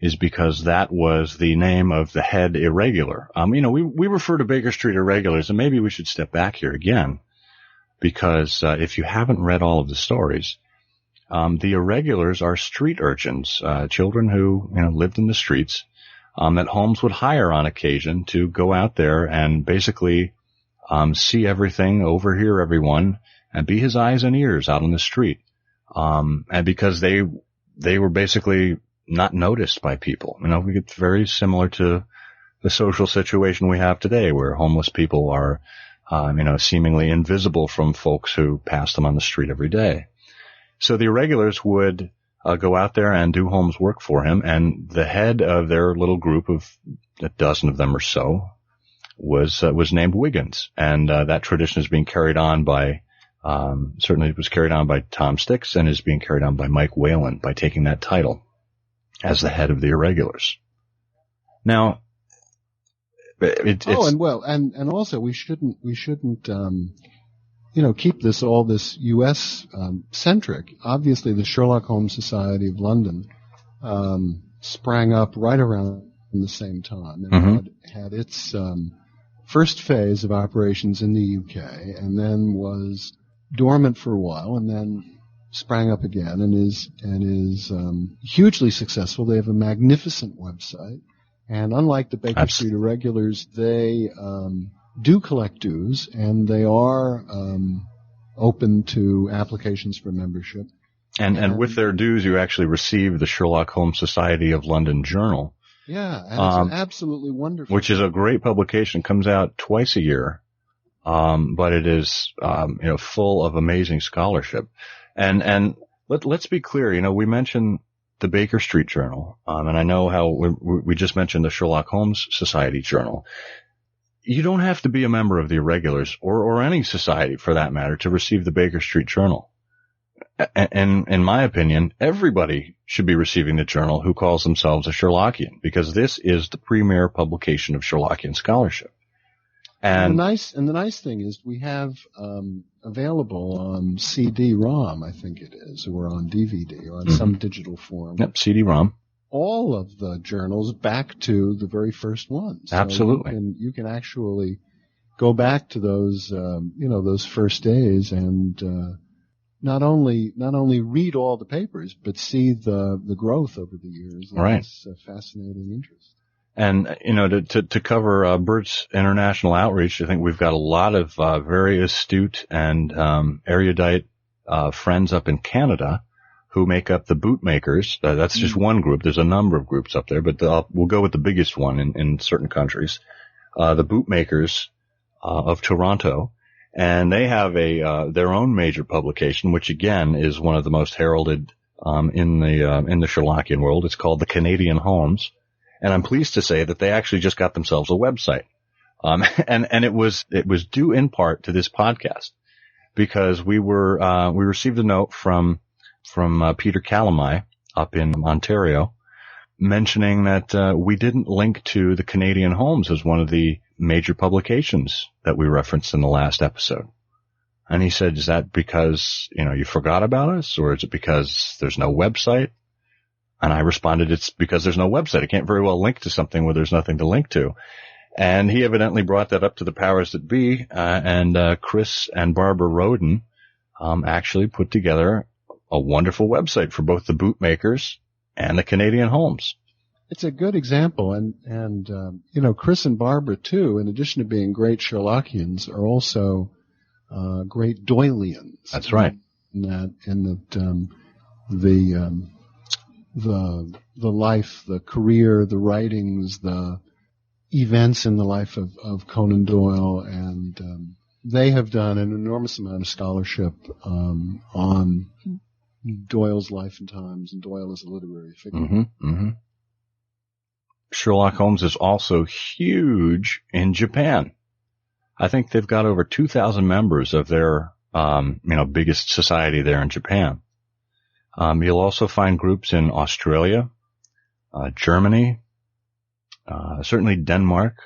is because that was the name of the head irregular. We refer to Baker Street Irregulars, and maybe we should step back here again, because if you haven't read all of the stories, the Irregulars are street urchins, children who lived in the streets, that Holmes would hire on occasion to go out there and basically see everything, overhear everyone, and be his eyes and ears out on the street. And because they were basically not noticed by people. It's very similar to the social situation we have today, where homeless people are, seemingly invisible from folks who pass them on the street every day. So the Irregulars would go out there and do Holmes' work for him, and the head of their little group of a dozen of them or so was named Wiggins, and that tradition is being carried on by certainly it was carried on by Tom Sticks and is being carried on by Mike Whalen by taking that title as the head of the Irregulars. Now, and also we shouldn't keep this U.S. Centric. Obviously, the Sherlock Holmes Society of London sprang up right around the same time and had its first phase of operations in the UK, and then was dormant for a while, and then sprang up again and is hugely successful. They have a magnificent website, and unlike the Baker Street Irregulars, they do collect dues, and they are open to applications for membership. And with their dues, you actually receive the Sherlock Holmes Society of London Journal. Yeah, and it's absolutely wonderful. Which is a great publication. It comes out twice a year. But it is, full of amazing scholarship. And let's be clear, we mentioned the Baker Street Journal, and I know how we just mentioned the Sherlock Holmes Society Journal. You don't have to be a member of the Irregulars or any society for that matter to receive the Baker Street Journal. And in my opinion, everybody should be receiving the journal who calls themselves a Sherlockian, because this is the premier publication of Sherlockian scholarship. And the nice thing is we have available on CD-ROM, I think it is, or on DVD or on some digital form. Yep, CD-ROM. All of the journals back to the very first ones. So Absolutely. You can actually go back to those those first days and not only read all the papers, but see the growth over the years. Right. It's a fascinating interest. And, to cover Bert's international outreach, I think we've got a lot of very astute and erudite friends up in Canada who make up the bootmakers. That's just one group. There's a number of groups up there, but we'll go with the biggest one in certain countries. The bootmakers of Toronto. And they have their own major publication, which again is one of the most heralded in the Sherlockian world. It's called the Canadian Holmes. And I'm pleased to say that they actually just got themselves a website. And it was due in part to this podcast because we received a note from Peter Calamai up in Ontario mentioning that, we didn't link to the Canadian Holmes as one of the major publications that we referenced in the last episode. And he said, is that because, you forgot about us, or is it because there's no website? And I responded, it's because there's no website. I can't very well link to something where there's nothing to link to. And he evidently brought that up to the powers that be, and Chris and Barbara Roden actually put together a wonderful website for both the bootmakers and the Canadian Holmes. It's a good example, and Chris and Barbara too, in addition to being great Sherlockians, are also great Doyleans. That's right. In that the life, the career, the writings, the events in the life of Conan Doyle, and they have done an enormous amount of scholarship on Doyle's life and times, and Doyle as a literary figure. Mm-hmm, mm-hmm. Sherlock Holmes is also huge in Japan. I think they've got over 2,000 members of their, biggest society there in Japan. You'll also find groups in Australia, Germany, certainly Denmark.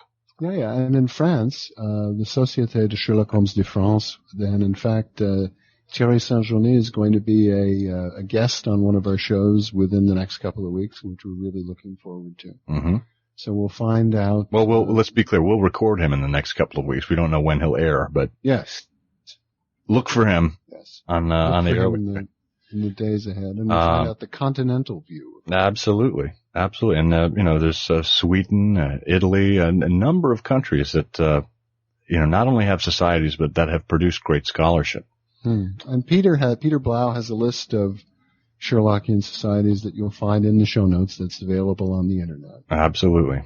Yeah, and in France, the Société de Sherlock Holmes de France, then in fact, Thierry Saint-Journet is going to be a guest on one of our shows within the next couple of weeks, which we're really looking forward to. Mm-hmm. So we'll find out. Well, let's be clear. We'll record him in the next couple of weeks. We don't know when he'll air, but yes, look for him on the air. In the days ahead, and we'll find out the continental view. Absolutely. And there's Sweden, Italy, a number of countries that not only have societies but that have produced great scholarship. And Peter Blau has a list of Sherlockian societies that you'll find in the show notes that's available on the internet. Absolutely.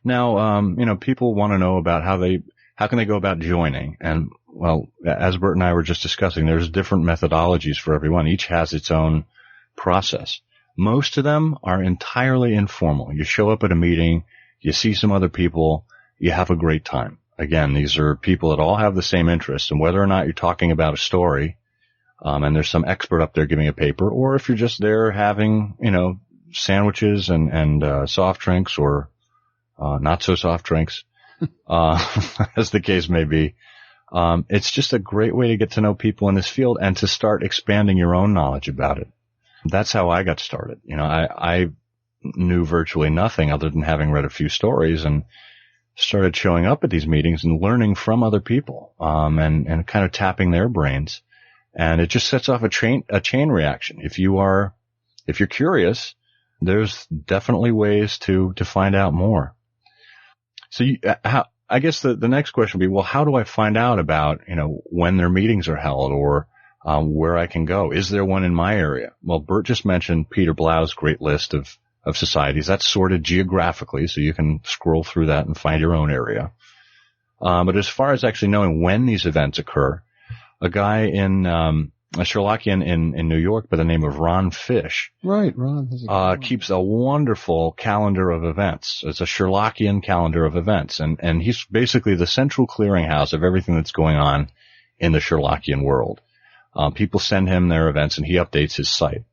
Now, people want to know about how can they go about joining? And, well, as Bert and I were just discussing, there's different methodologies for everyone. Each has its own process. Most of them are entirely informal. You show up at a meeting, you see some other people, you have a great time. Again, these are people that all have the same interests, and whether or not you're talking about a story, and there's some expert up there giving a paper, or if you're just there having, sandwiches and soft drinks or not so soft drinks, as the case may be, it's just a great way to get to know people in this field and to start expanding your own knowledge about it. That's how I got started. I knew virtually nothing other than having read a few stories and started showing up at these meetings and learning from other people, and kind of tapping their brains. And it just sets off a chain reaction. If you're curious, there's definitely ways to find out more. So I guess the next question would be, well, how do I find out about, when their meetings are held or, where I can go? Is there one in my area? Well, Bert just mentioned Peter Blau's great list of societies. That's sorted geographically, so you can scroll through that and find your own area. But as far as actually knowing when these events occur, a guy a Sherlockian in New York by the name of Ron Fish. Right, Ron has keeps a wonderful calendar of events. It's a Sherlockian calendar of events. And he's basically the central clearinghouse of everything that's going on in the Sherlockian world. People send him their events and he updates his site.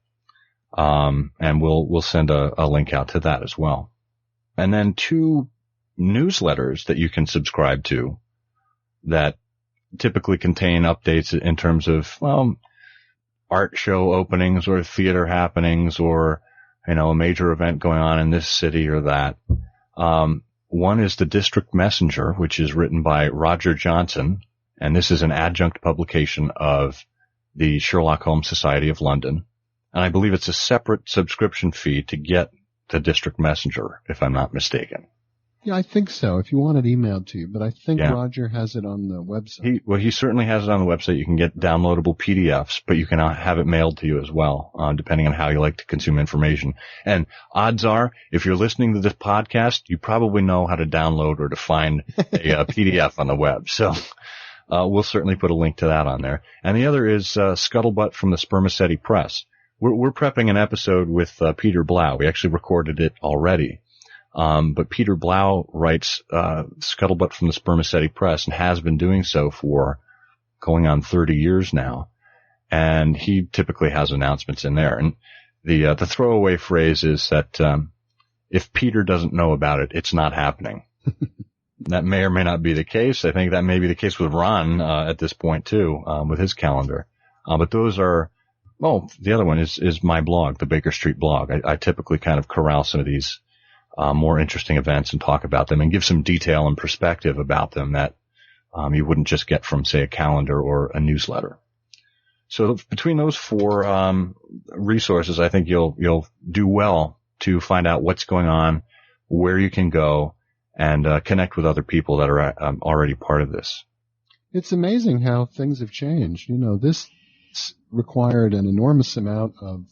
And we'll send a link out to that as well. And then two newsletters that you can subscribe to that typically contain updates in terms of, well, art show openings or theater happenings or, a major event going on in this city or that. One is the District Messenger, which is written by Roger Johnson, and this is an adjunct publication of the Sherlock Holmes Society of London. And I believe it's a separate subscription fee to get the District Messenger, if I'm not mistaken. Yeah, I think so, if you want it emailed to you. But I think Roger has it on the website. He certainly has it on the website. You can get downloadable PDFs, but you can have it mailed to you as well, depending on how you like to consume information. And odds are, if you're listening to this podcast, you probably know how to download or to find a PDF on the web. So we'll certainly put a link to that on there. And the other is Scuttlebutt from the Spermaceti Press. We're prepping an episode with Peter Blau. We actually recorded it already. But Peter Blau writes Scuttlebutt from the Spermaceti Press and has been doing so for going on 30 years now. And he typically has announcements in there. And the throwaway phrase is that if Peter doesn't know about it, it's not happening. That may or may not be the case. I think that may be the case with Ron at this point too, with his calendar. But those are, the other one is my blog, the Baker Street blog. I typically kind of corral some of these more interesting events and talk about them and give some detail and perspective about them that you wouldn't just get from, say, a calendar or a newsletter. So between those four resources, I think you'll do well to find out what's going on, where you can go, and connect with other people that are already part of this. It's amazing how things have changed. This required an enormous amount of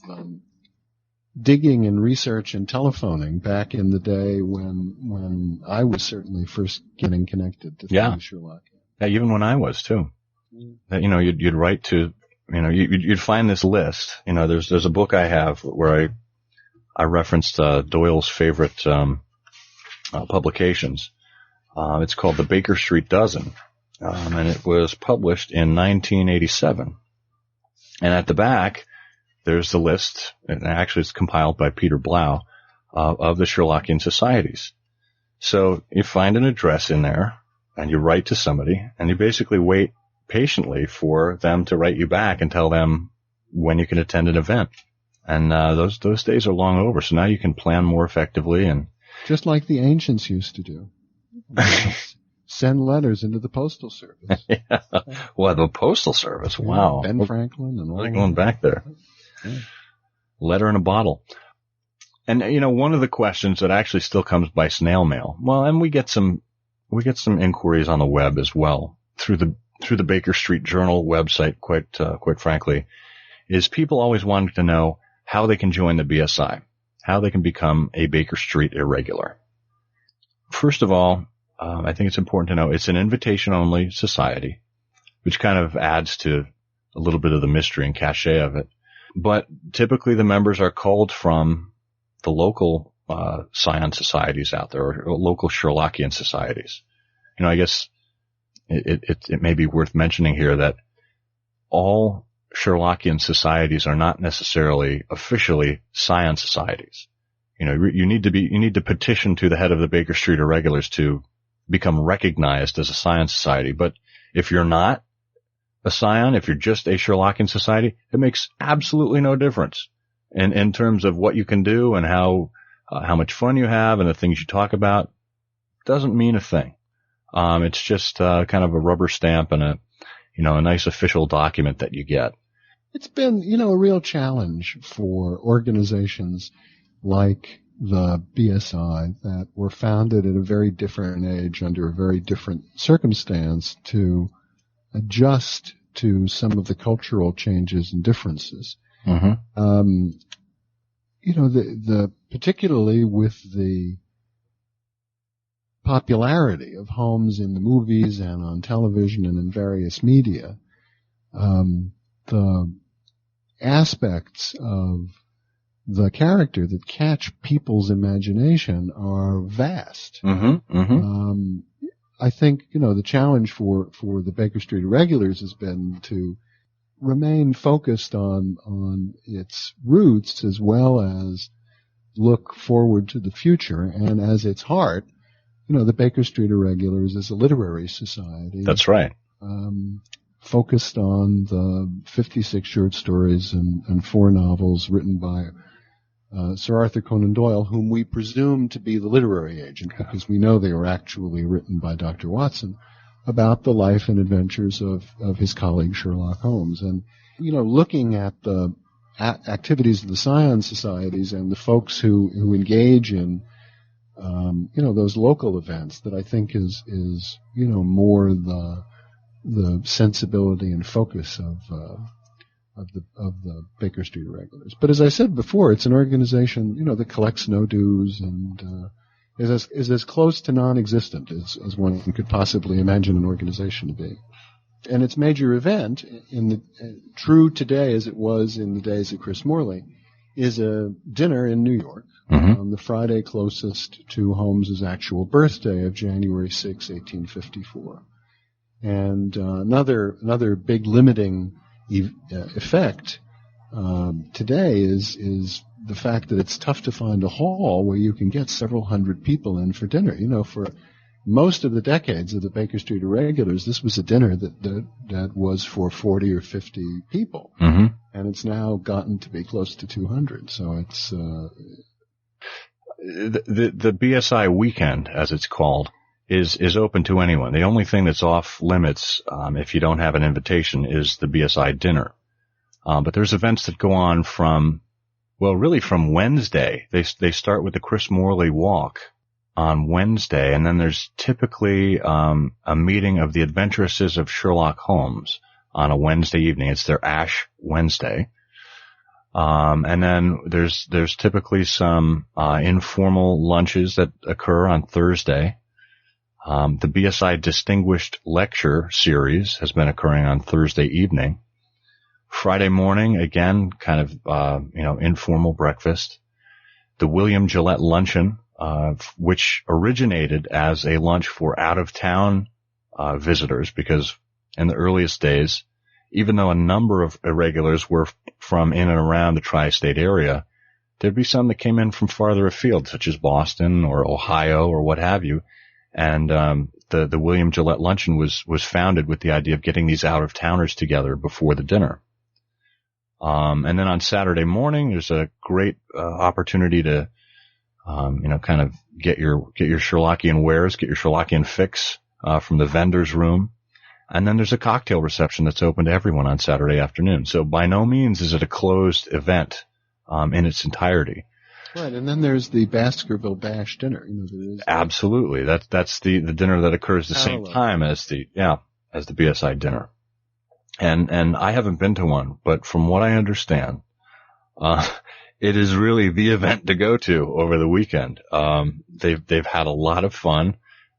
digging and research and telephoning back in the day when I was certainly first getting connected to Sherlockian. Yeah, even when I was too. That, you'd write to, you'd find this list. There's a book I have where I referenced Doyle's favorite publications. It's called The Baker Street Dozen, and it was published in 1987. And at the back, there's the list, and actually it's compiled by Peter Blau, of the Sherlockian societies. So you find an address in there, and you write to somebody, and you basically wait patiently for them to write you back and tell them when you can attend an event. And those days are long over, so now you can plan more effectively. And just like the ancients used to do. Send letters into the postal service. Yeah. Well, the postal service, wow. Ben Franklin and all that. Going back there. Yeah. Letter in a bottle. And, one of the questions that actually still comes by snail mail. Well, and we get some inquiries on the web as well through the Baker Street Journal website, quite frankly, is people always wanting to know how they can join the BSI, how they can become a Baker Street irregular. First of all, I think it's important to know it's an invitation-only society, which kind of adds to a little bit of the mystery and cachet of it. But typically the members are called from the local Scion societies out there, or local Sherlockian societies. I guess it may be worth mentioning here that all Sherlockian societies are not necessarily officially Scion societies. You need to petition to the head of the Baker Street Irregulars to become recognized as a Scion society. But if you're not a Scion, if you're just a Sherlockian society, it makes absolutely no difference in terms of what you can do and how much fun you have and the things you talk about. Doesn't mean a thing. It's just kind of a rubber stamp and a nice official document that you get. It's been, a real challenge for organizations like the BSI that were founded at a very different age under a very different circumstance to adjust to some of the cultural changes and differences. Mm-hmm. Particularly with the popularity of Holmes in the movies and on television and in various media, the aspects of the character that catch people's imagination are vast. Mm-hmm. Mm-hmm. I think, the challenge for the Baker Street Irregulars has been to remain focused on its roots as well as look forward to the future, and as its heart, the Baker Street Irregulars is a literary society. That's right. Focused on the 56 short stories and 4 novels written by Sir Arthur Conan Doyle, whom we presume to be the literary agent, because we know they were actually written by Dr. Watson, about the life and adventures of his colleague Sherlock Holmes. And, looking at the activities of the Scion societies and the folks who engage in, those local events, that I think is more the sensibility and focus of the Baker Street Irregulars. But as I said before, it's an organization, that collects no dues and is as close to non-existent as one could possibly imagine an organization to be. And its major event, true today as it was in the days of Chris Morley, is a dinner in New York on the Friday closest to Holmes's actual birthday of January 6, 1854. And another big limiting effect today is the fact that it's tough to find a hall where you can get several hundred people in for dinner. For most of the decades of the Baker Street Irregulars, this was a dinner that was for 40 or 50 people, and it's now gotten to be close to 200. So it's the BSI weekend, as it's called, is open to anyone. The only thing that's off limits, if you don't have an invitation, is the BSI dinner. But there's events that go on from Wednesday. They start with the Chris Morley Walk on Wednesday, and then there's typically a meeting of the adventuresses of Sherlock Holmes on a Wednesday evening. It's their Ash Wednesday. And then there's typically some informal lunches that occur on Thursday. The BSI Distinguished Lecture Series has been occurring on Thursday evening. Friday morning, again, kind of, informal breakfast. The William Gillette Luncheon, which originated as a lunch for out-of-town visitors, because in the earliest days, even though a number of irregulars were from in and around the tri-state area, there'd be some that came in from farther afield, such as Boston or Ohio or what have you. And the William Gillette Luncheon was founded with the idea of getting these out-of-towners together before the dinner. And then on Saturday morning, there's a great opportunity to, kind of get your Sherlockian wares, get your Sherlockian fix from the vendor's room. And then there's a cocktail reception that's open to everyone on Saturday afternoon. So by no means is it a closed event in its entirety. Right, and then there's the Baskerville Bash dinner. Absolutely, that's the dinner that occurs the same time as the BSI dinner. And I haven't been to one, but from what I understand, it is really the event to go to over the weekend. They've had a lot of fun,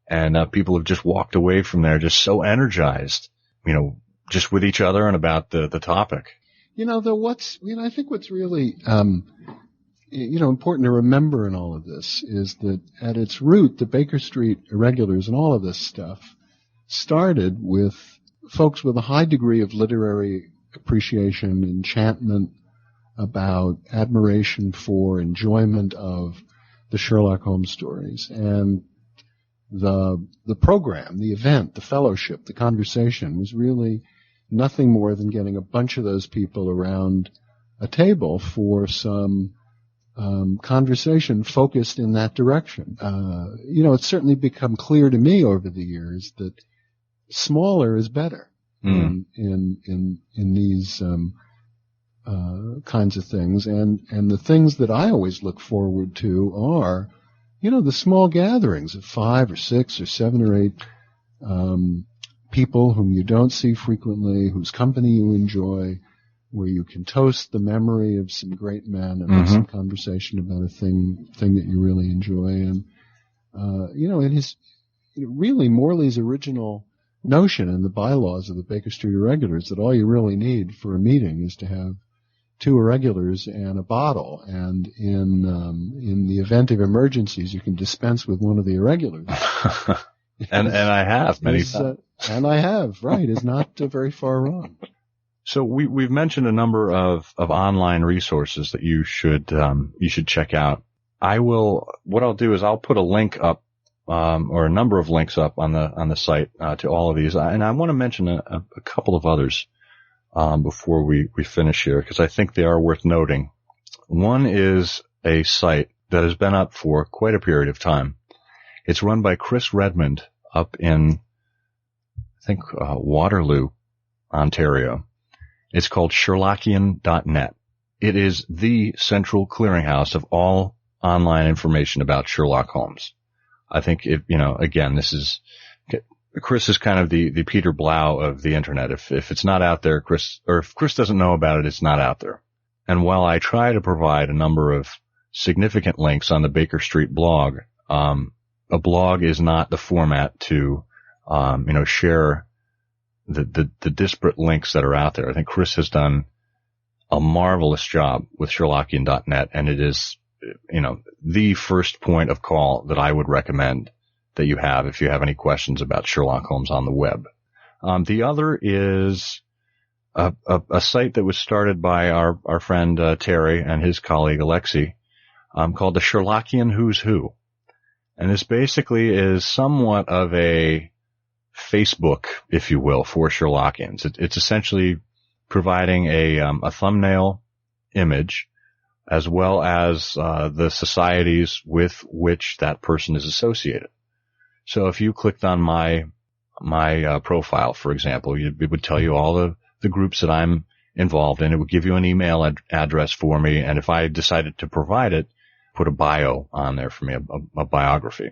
and people have just walked away from there just so energized, just with each other and about the topic. I think what's really important to remember in all of this is that at its root, the Baker Street Irregulars and all of this stuff started with folks with a high degree of literary appreciation, enchantment about, admiration for, enjoyment of the Sherlock Holmes stories. And the program, the event, the fellowship, the conversation was really nothing more than getting a bunch of those people around a table for some conversation focused in that direction. It's certainly become clear to me over the years that smaller is better in these kinds of things, and the things that I always look forward to are, the small gatherings of 5 or 6 or 7 or 8 people whom you don't see frequently, whose company you enjoy, where you can toast the memory of some great men and have some conversation about a thing that you really enjoy. And, in his, really Morley's original notion in the bylaws of the Baker Street Irregulars that all you really need for a meeting is to have 2 irregulars and a bottle. And in the event of emergencies, you can dispense with one of the irregulars. and I have many times. And I have, right, is not very far wrong. So we've mentioned a number of online resources that you should check out. What I'll do is I'll put a link up or a number of links up on the site to all of these, and I want to mention a couple of others before we finish here, because I think they are worth noting. One is a site that has been up for quite a period of time. It's run by Chris Redmond up in, I think, Waterloo, Ontario. It's called Sherlockian.net. It is the central clearinghouse of all online information about Sherlock Holmes. I think again, Chris is kind of the Peter Blau of the internet. If it's not out there, if Chris doesn't know about it, it's not out there. And while I try to provide a number of significant links on the Baker Street blog, a blog is not the format to, share the disparate links that are out there. I think Chris has done a marvelous job with Sherlockian.net, and it is, the first point of call that I would recommend that you have if you have any questions about Sherlock Holmes on the web. The other is a site that was started by our friend Terry and his colleague Alexi, called the Sherlockian Who's Who. And this basically is somewhat of a Facebook, if you will, for Sherlockians. It's essentially providing a thumbnail image as well as the societies with which that person is associated. So if you clicked on my profile, for example, it would tell you all the groups that I'm involved in. It would give you an email address for me, and if I decided to provide it, put a bio on there for me, a biography.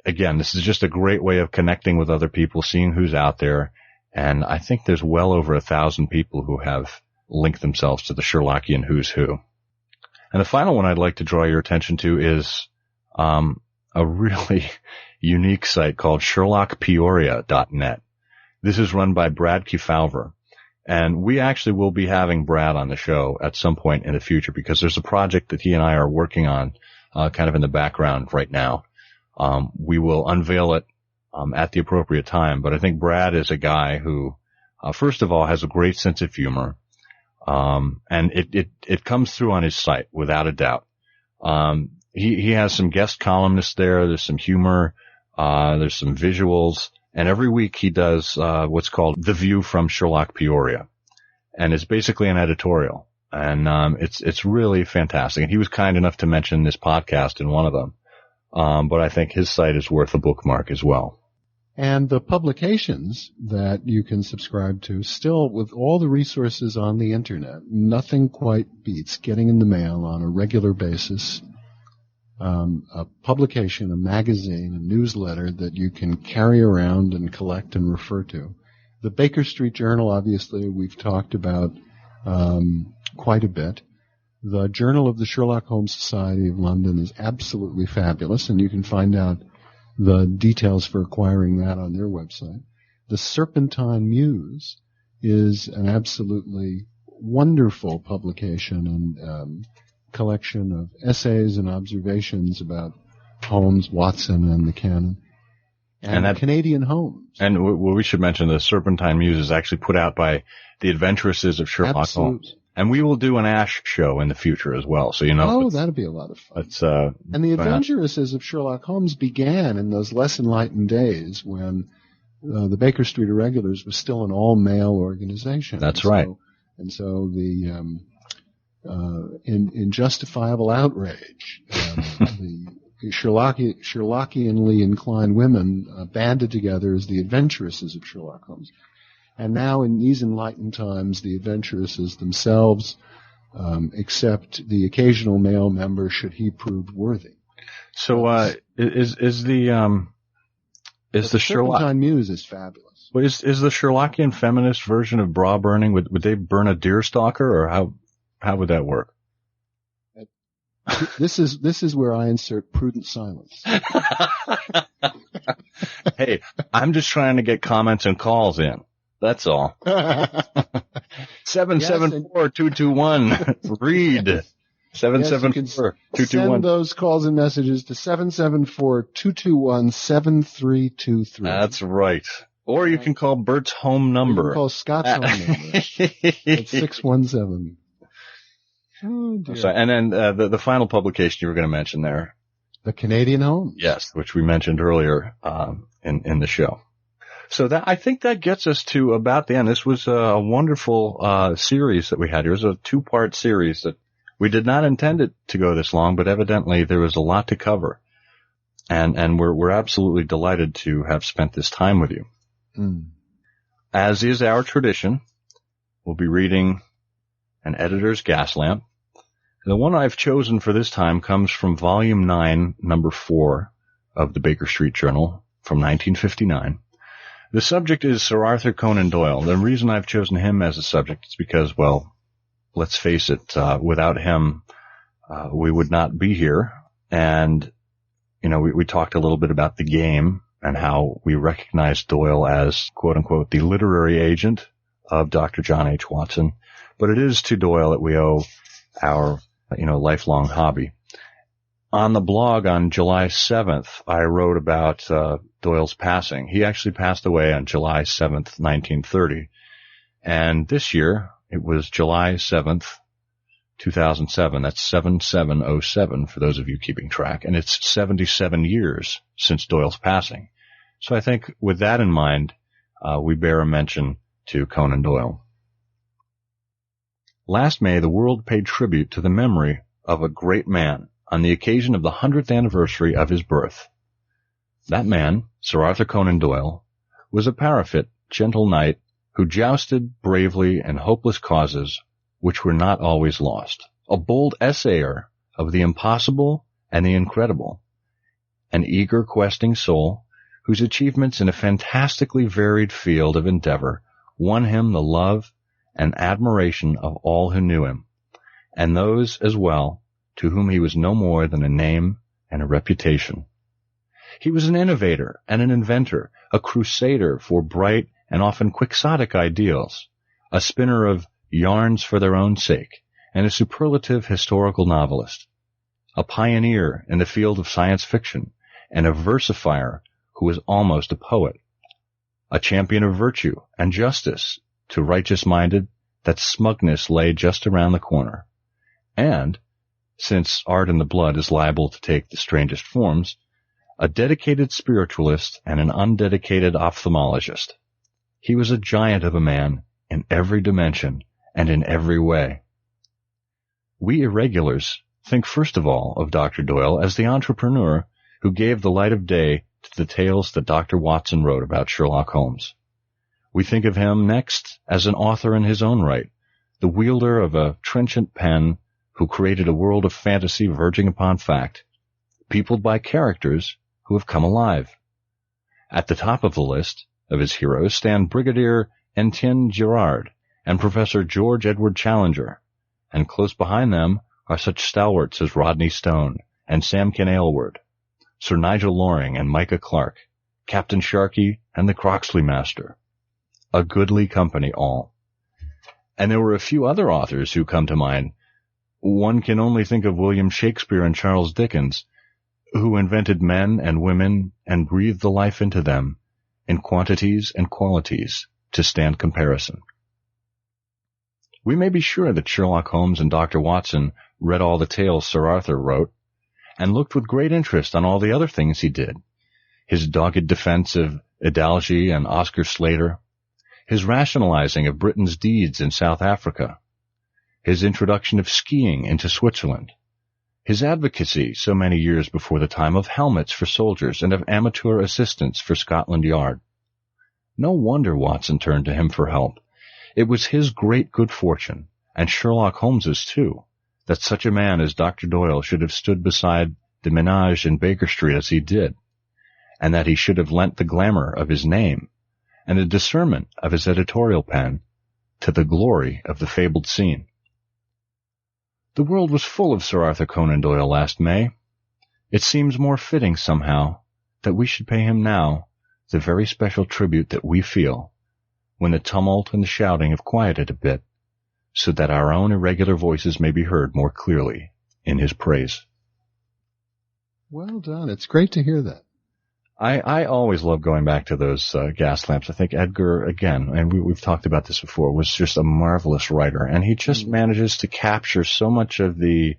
Again, this is just a great way of connecting with other people, seeing who's out there, and I think there's well over 1,000 people who have linked themselves to the Sherlockian Who's Who. And the final one I'd like to draw your attention to is a really unique site called SherlockPeoria.net. This is run by Brad Kefauver. And we actually will be having Brad on the show at some point in the future because there's a project that he and I are working on kind of in the background right now. We will unveil it at the appropriate time. But I think Brad is a guy who, first of all, has a great sense of humor. And it comes through on his site without a doubt. He has some guest columnists there. There's some humor. There's some visuals. And every week he does what's called The View from Sherlock Peoria. And it's basically an editorial. And it's really fantastic. And he was kind enough to mention this podcast in one of them. But I think his site is worth a bookmark as well. And the publications that you can subscribe to, still with all the resources on the internet, nothing quite beats getting in the mail on a regular basis a publication, a magazine, a newsletter that you can carry around and collect and refer to. The Baker Street Journal, obviously, we've talked about quite a bit. The Journal of the Sherlock Holmes Society of London is absolutely fabulous, and you can find out the details for acquiring that on their website. The Serpentine Muse is an absolutely wonderful publication and collection of essays and observations about Holmes, Watson, and the canon. And that, Canadian Holmes. And we should mention the Serpentine Muse is actually put out by the Adventuresses of Sherlock Holmes. And we will do an Ash show in the future as well, so you know. Oh, that'll be a lot of fun. And the Adventuresses of Sherlock Holmes began in those less enlightened days when the Baker Street Irregulars was still an all-male organization. That's right. And so the in justifiable outrage, the Sherlockianly inclined women banded together as the Adventuresses of Sherlock Holmes. And now in these enlightened times, the Adventuresses themselves accept the occasional male member should he prove worthy. So is the Serpentine Muse is fabulous. Well, is the Sherlockian feminist version of bra burning, would they burn a deerstalker, or how would that work? This is where I insert prudent silence. Hey, I'm just trying to get comments and calls in. That's all. 774-221. Read. 774-221. Send those calls and messages to 774-221-7323. That's right. Or you can call Bert's home number. You can call Scott's home number. It's 617. Oh, dear. And then the final publication you were going to mention there. The Canadian Holmes. Yes, which we mentioned earlier in the show. So that, I think that gets us to about the end. This was a wonderful series that we had here. It was a 2-part series that we did not intend it to go this long, but evidently there was a lot to cover. And we're absolutely delighted to have spent this time with you. Mm. As is our tradition, we'll be reading An Editor's Gas Lamp. The one I've chosen for this time comes from Volume 9, Number 4 of the Baker Street Journal from 1959. The subject is Sir Arthur Conan Doyle. The reason I've chosen him as a subject is because, well, let's face it, without him, we would not be here. And, you know, we talked a little bit about the game and how we recognize Doyle as, quote unquote, the literary agent of Dr. John H. Watson. But it is to Doyle that we owe our, lifelong hobby. On the blog on July 7th, I wrote about Doyle's passing. He actually passed away on July 7th, 1930. And this year, it was July 7th, 2007. That's 7707 for those of you keeping track. And it's 77 years since Doyle's passing. So I think with that in mind, we bear a mention to Conan Doyle. Last May, the world paid tribute to the memory of a great man on the occasion of the 100th anniversary of his birth. That man, Sir Arthur Conan Doyle, was a parafit, gentle knight who jousted bravely in hopeless causes which were not always lost, a bold essayer of the impossible and the incredible, an eager questing soul whose achievements in a fantastically varied field of endeavor won him the love and admiration of all who knew him, and those as well to whom he was no more than a name and a reputation. He was an innovator and an inventor, a crusader for bright and often quixotic ideals, a spinner of yarns for their own sake, and a superlative historical novelist, a pioneer in the field of science fiction, and a versifier who was almost a poet, a champion of virtue and justice to righteous-minded that smugness lay just around the corner, and, since art in the blood is liable to take the strangest forms, a dedicated spiritualist and an undedicated ophthalmologist. He was a giant of a man in every dimension and in every way. We irregulars think first of all of Dr. Doyle as the entrepreneur who gave the light of day to the tales that Dr. Watson wrote about Sherlock Holmes. We think of him next as an author in his own right, the wielder of a trenchant pen who created a world of fantasy verging upon fact, peopled by characters who have come alive. At the top of the list of his heroes stand Brigadier Etienne Girard and Professor George Edward Challenger, and close behind them are such stalwarts as Rodney Stone and Samkin Aylward, Sir Nigel Loring and Micah Clarke, Captain Sharkey and the Croxley Master. A goodly company all. And there were a few other authors who come to mind. One can only think of William Shakespeare and Charles Dickens, who invented men and women and breathed the life into them in quantities and qualities to stand comparison. We may be sure that Sherlock Holmes and Dr. Watson read all the tales Sir Arthur wrote and looked with great interest on all the other things he did. His dogged defense of Idalgy and Oscar Slater, his rationalizing of Britain's deeds in South Africa, his introduction of skiing into Switzerland, his advocacy so many years before the time of helmets for soldiers and of amateur assistants for Scotland Yard. No wonder Watson turned to him for help. It was his great good fortune, and Sherlock Holmes's too, that such a man as Dr. Doyle should have stood beside the menage in Baker Street as he did, and that he should have lent the glamour of his name and the discernment of his editorial pen to the glory of the fabled scene. The world was full of Sir Arthur Conan Doyle last May. It seems more fitting somehow that we should pay him now the very special tribute that we feel when the tumult and the shouting have quieted a bit, so that our own irregular voices may be heard more clearly in his praise. Well done. It's great to hear that. I always love going back to those gas lamps. I think Edgar, again, and we've talked about this before, was just a marvelous writer, and he just manages to capture so much of the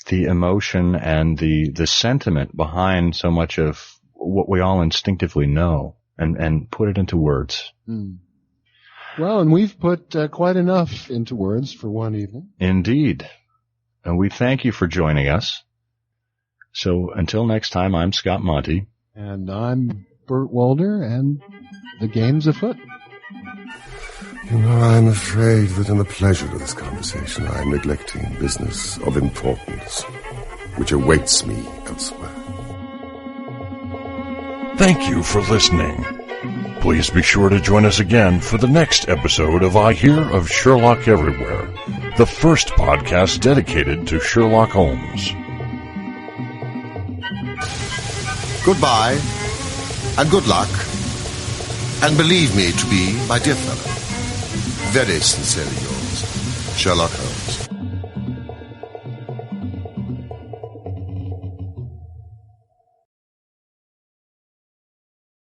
the emotion and the sentiment behind so much of what we all instinctively know and put it into words. Well, and we've put quite enough into words for one evening. Indeed. And we thank you for joining us. So until next time, I'm Scott Monty. And I'm Burt Walder, and the game's afoot. You know, I'm afraid that in the pleasure of this conversation, I'm neglecting business of importance, which awaits me elsewhere. Thank you for listening. Please be sure to join us again for the next episode of I Hear of Sherlock Everywhere, the first podcast dedicated to Sherlock Holmes. Goodbye, and good luck, and believe me to be, my dear fellow, very sincerely yours, Sherlock Holmes.